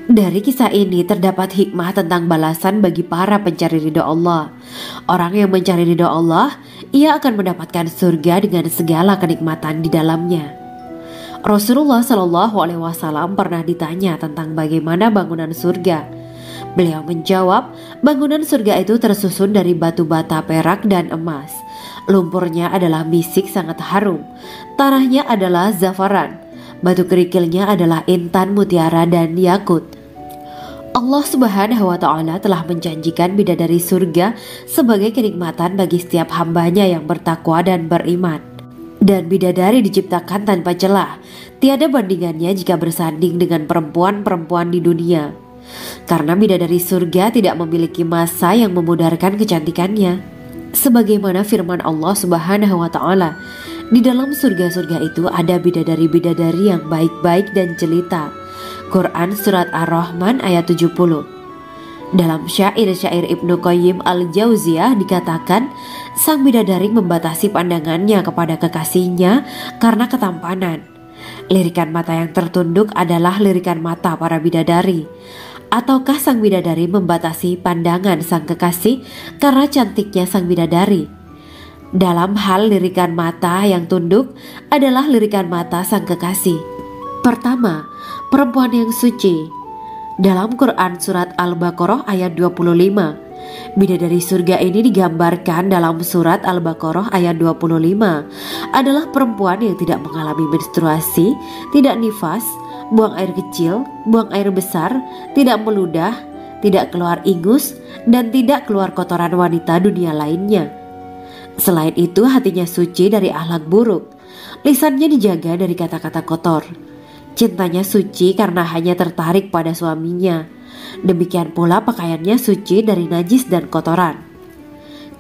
[SPEAKER 2] Dari kisah ini terdapat hikmah tentang balasan bagi para pencari ridha Allah. Orang yang mencari ridha Allah, ia akan mendapatkan surga dengan segala kenikmatan di dalamnya. Rasulullah Shallallahu Alaihi Wasallam pernah ditanya tentang bagaimana bangunan surga. Beliau menjawab, bangunan surga itu tersusun dari batu bata, perak, dan emas. Lumpurnya adalah misik sangat harum, tanahnya adalah zafaran, batu kerikilnya adalah intan, mutiara, dan yakut. Allah Subhanahu wa Ta'ala telah menjanjikan bidadari surga sebagai kenikmatan bagi setiap hambanya yang bertakwa dan beriman. Dan bidadari diciptakan tanpa celah, tiada bandingannya jika bersanding dengan perempuan-perempuan di dunia. Karena bidadari surga tidak memiliki masa yang memudarkan kecantikannya. Sebagaimana firman Allah Subhanahu wa Ta'ala, di dalam surga-surga itu ada bidadari-bidadari yang baik-baik dan jelita. Quran Surat Ar-Rahman ayat 70. Dalam syair-syair Ibnu Qayyim Al-Jauziyah dikatakan, sang bidadari membatasi pandangannya kepada kekasihnya karena ketampanan. Lirikan mata yang tertunduk adalah lirikan mata para bidadari. Ataukah sang bidadari membatasi pandangan sang kekasih karena cantiknya sang bidadari? Dalam hal lirikan mata yang tunduk adalah lirikan mata sang kekasih. Pertama, perempuan yang suci. Dalam Quran Surat Al-Baqarah ayat 25, bidadari surga ini digambarkan dalam Surat Al-Baqarah ayat 25 adalah perempuan yang tidak mengalami menstruasi, tidak nifas, buang air kecil, buang air besar, tidak meludah, tidak keluar ingus, dan tidak keluar kotoran wanita dunia lainnya. Selain itu, hatinya suci dari akhlak buruk, lisannya dijaga dari kata-kata kotor. Cintanya suci karena hanya tertarik pada suaminya. Demikian pula pakaiannya suci dari najis dan kotoran.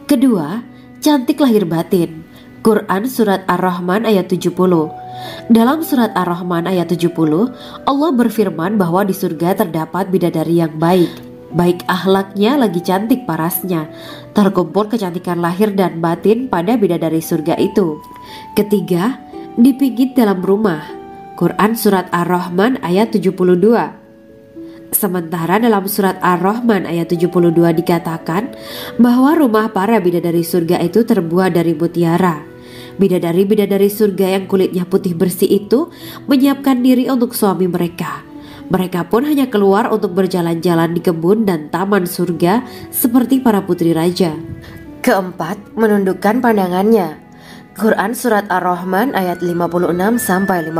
[SPEAKER 2] Kedua, cantik lahir batin. Quran Surat Ar-Rahman ayat 70. Dalam Surat Ar-Rahman ayat 70, Allah berfirman bahwa di surga terdapat bidadari yang baik. Baik akhlaknya lagi cantik parasnya. Terkumpul kecantikan lahir dan batin pada bidadari surga itu. Ketiga, dipijit dalam rumah. Quran Surat Ar-Rahman ayat 72. Sementara dalam Surat Ar-Rahman ayat 72 dikatakan bahwa rumah para bidadari surga itu terbuat dari mutiara. Bidadari-bidadari surga yang kulitnya putih bersih itu menyiapkan diri untuk suami mereka. Mereka pun hanya keluar untuk berjalan-jalan di kebun dan taman surga seperti para putri raja.
[SPEAKER 1] Keempat, menundukkan pandangannya. Quran Surat Ar-Rahman ayat 56-58.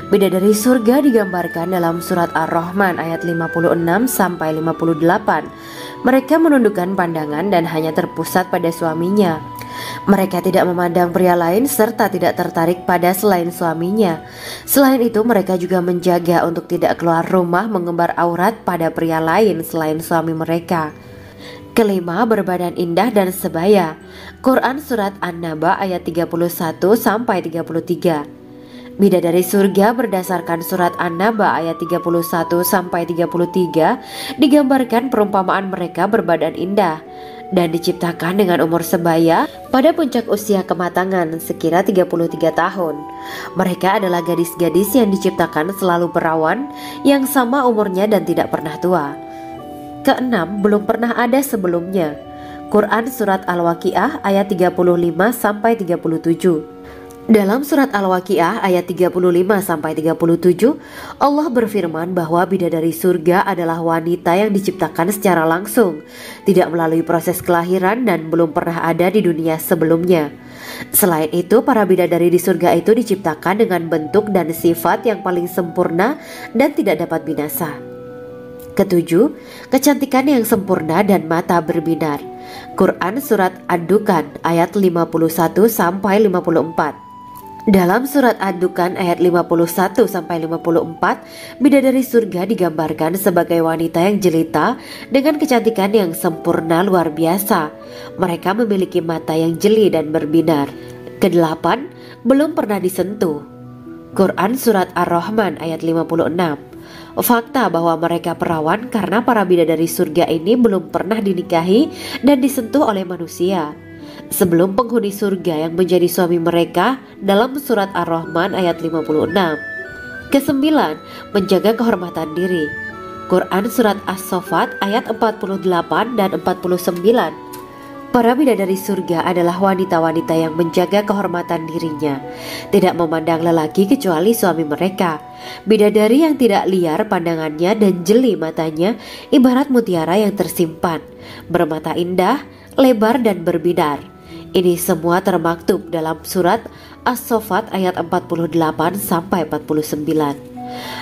[SPEAKER 1] Bidadari surga digambarkan dalam Surat Ar-Rahman ayat 56-58. Mereka menundukkan pandangan dan hanya terpusat pada suaminya. Mereka tidak memandang pria lain serta tidak tertarik pada selain suaminya. Selain itu, mereka juga menjaga untuk tidak keluar rumah mengembar aurat pada pria lain selain suami mereka. Kelima, berbadan indah dan sebaya. Quran Surat An-Naba ayat 31-33. Bidadari surga berdasarkan Surat An-Naba ayat 31-33 digambarkan perumpamaan mereka berbadan indah dan diciptakan dengan umur sebaya pada puncak usia kematangan sekira 33 tahun. Mereka adalah gadis-gadis yang diciptakan selalu perawan, yang sama umurnya dan tidak pernah tua. Keenam, belum pernah ada sebelumnya. Quran Surat Al-Waqiah ayat 35-37. Dalam Surat Al-Waqiah ayat 35-37, Allah berfirman bahwa bidadari surga adalah wanita yang diciptakan secara langsung, tidak melalui proses kelahiran dan belum pernah ada di dunia sebelumnya. Selain itu, para bidadari di surga itu diciptakan dengan bentuk dan sifat yang paling sempurna dan tidak dapat binasa. Ketujuh, kecantikan yang sempurna dan mata berbinar. Quran Surat Ad-Dukan ayat 51-54. Dalam Surat Ad-Dukan ayat 51-54, bidadari surga digambarkan sebagai wanita yang jelita dengan kecantikan yang sempurna luar biasa. Mereka memiliki mata yang jeli dan berbinar. Kedelapan, belum pernah disentuh. Quran Surat Ar-Rahman ayat 56. Fakta bahwa mereka perawan karena para bidadari surga ini belum pernah dinikahi dan disentuh oleh manusia sebelum penghuni surga yang menjadi suami mereka dalam Surat Ar-Rahman ayat 56. Kesembilan, menjaga kehormatan diri. Quran Surat As-Saffat ayat 48 dan 49. Para bidadari surga adalah wanita-wanita yang menjaga kehormatan dirinya, tidak memandang lelaki kecuali suami mereka. Bidadari yang tidak liar pandangannya dan jeli matanya ibarat mutiara yang tersimpan, bermata indah, lebar dan berbinar. Ini semua termaktub dalam surat As-Saffat ayat 48 sampai 49.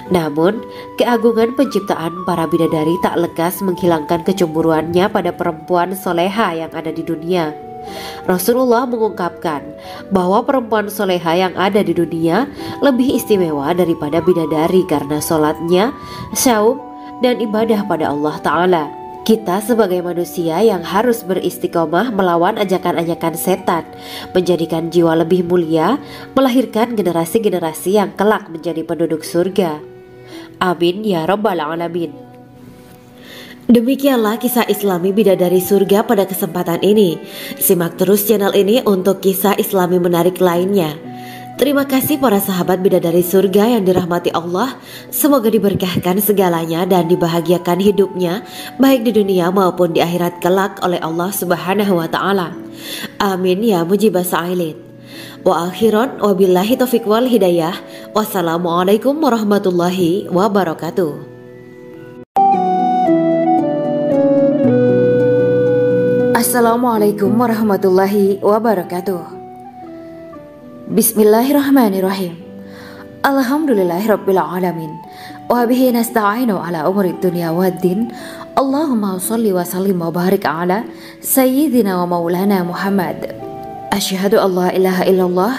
[SPEAKER 1] Namun, keagungan penciptaan para bidadari tak lekas menghilangkan kecemburuannya pada perempuan soleha yang ada di dunia. Rasulullah mengungkapkan bahwa perempuan soleha yang ada di dunia lebih istimewa daripada bidadari karena sholatnya, syaum, dan ibadah pada Allah Ta'ala. Kita sebagai manusia yang harus beristiqomah melawan ajakan-ajakan setan, menjadikan jiwa lebih mulia, melahirkan generasi-generasi yang kelak menjadi penduduk surga. Amin ya Rabbal Alamin. Demikianlah kisah Islami bidadari surga pada kesempatan ini. Simak terus channel ini untuk kisah Islami menarik lainnya. Terima kasih para sahabat bidadari surga yang dirahmati Allah. Semoga diberkahkan segalanya dan dibahagiakan hidupnya, baik di dunia maupun di akhirat kelak oleh Allah Subhanahu wa Ta'ala. Amin ya mujibah sa'ilin. Wa akhiran wabillahi taufiq wal hidayah. Wassalamualaikum warahmatullahi wabarakatuh.
[SPEAKER 2] Assalamualaikum warahmatullahi wabarakatuh. Bismillahirrahmanirrahim. Alhamdulillahirabbil alamin. Wa bihi nasta'inu ala umuri dunya waddin. Allahumma shalli wa sallim wa barik ala sayyidina wa maulana Muhammad. Asyhadu an la ilaha illallah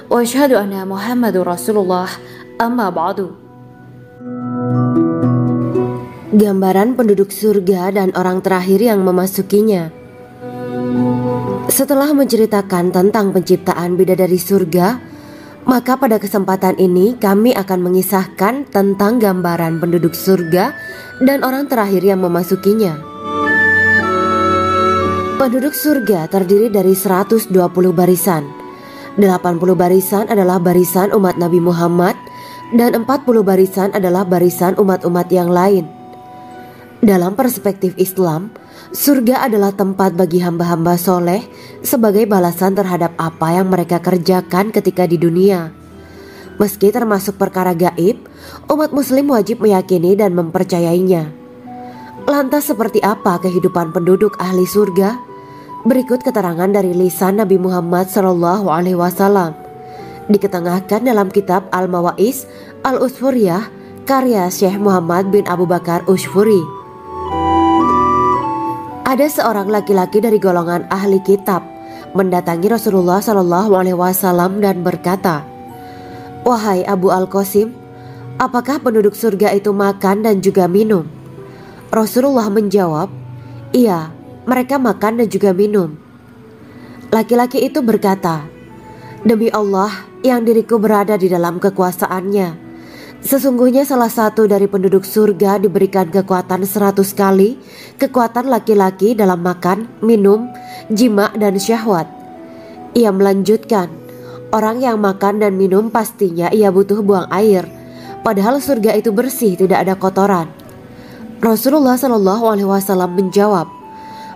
[SPEAKER 2] wa asyhadu anna Muhammadur Rasulullah. Amma ba'du.
[SPEAKER 1] Gambaran penduduk surga dan orang terakhir yang memasukinya. Setelah menceritakan tentang penciptaan bidadari surga, maka pada kesempatan ini kami akan mengisahkan tentang gambaran penduduk surga dan orang terakhir yang memasukinya. Penduduk surga terdiri dari 120 barisan. 80 barisan adalah barisan umat Nabi Muhammad dan 40 barisan adalah barisan umat-umat yang lain. Dalam perspektif Islam, surga adalah tempat bagi hamba-hamba soleh sebagai balasan terhadap apa yang mereka kerjakan ketika di dunia. Meski termasuk perkara gaib, umat muslim wajib meyakini dan mempercayainya. Lantas seperti apa kehidupan penduduk ahli surga? Berikut keterangan dari lisan Nabi Muhammad SAW, diketengahkan dalam kitab Al-Mawaiz Al-Usfuriyah karya Syekh Muhammad bin Abu Bakar Ushfuri. Ada seorang laki-laki dari golongan ahli kitab mendatangi Rasulullah SAW dan berkata, "Wahai Abu Al-Qasim, apakah penduduk surga itu makan dan juga minum?" Rasulullah menjawab, "Iya, mereka makan dan juga minum." Laki-laki itu berkata, "Demi Allah yang diriku berada di dalam kekuasaannya, sesungguhnya salah satu dari penduduk surga diberikan kekuatan 100 kali kekuatan laki-laki dalam makan, minum, jima, dan syahwat." Ia melanjutkan, "Orang yang makan dan minum pastinya ia butuh buang air, padahal surga itu bersih, tidak ada kotoran." Rasulullah SAW menjawab,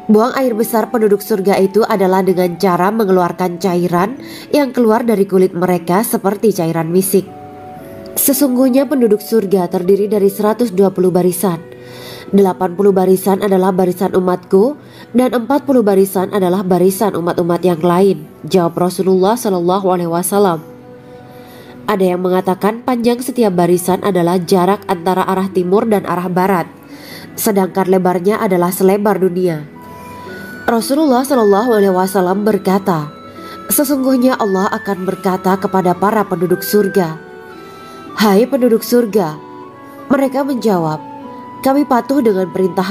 [SPEAKER 1] "Buang air besar penduduk surga itu adalah dengan cara mengeluarkan cairan yang keluar dari kulit mereka seperti cairan misik." Sesungguhnya penduduk surga terdiri dari 120 barisan. 80 barisan adalah barisan umatku dan 40 barisan adalah barisan umat-umat yang lain, jawab Rasulullah SAW. Ada yang mengatakan panjang setiap barisan adalah jarak antara arah timur dan arah barat, sedangkan lebarnya adalah selebar dunia. Rasulullah SAW berkata, "Sesungguhnya Allah akan berkata kepada para penduduk surga, 'Hai penduduk surga,' mereka menjawab, 'Kami patuh dengan perintah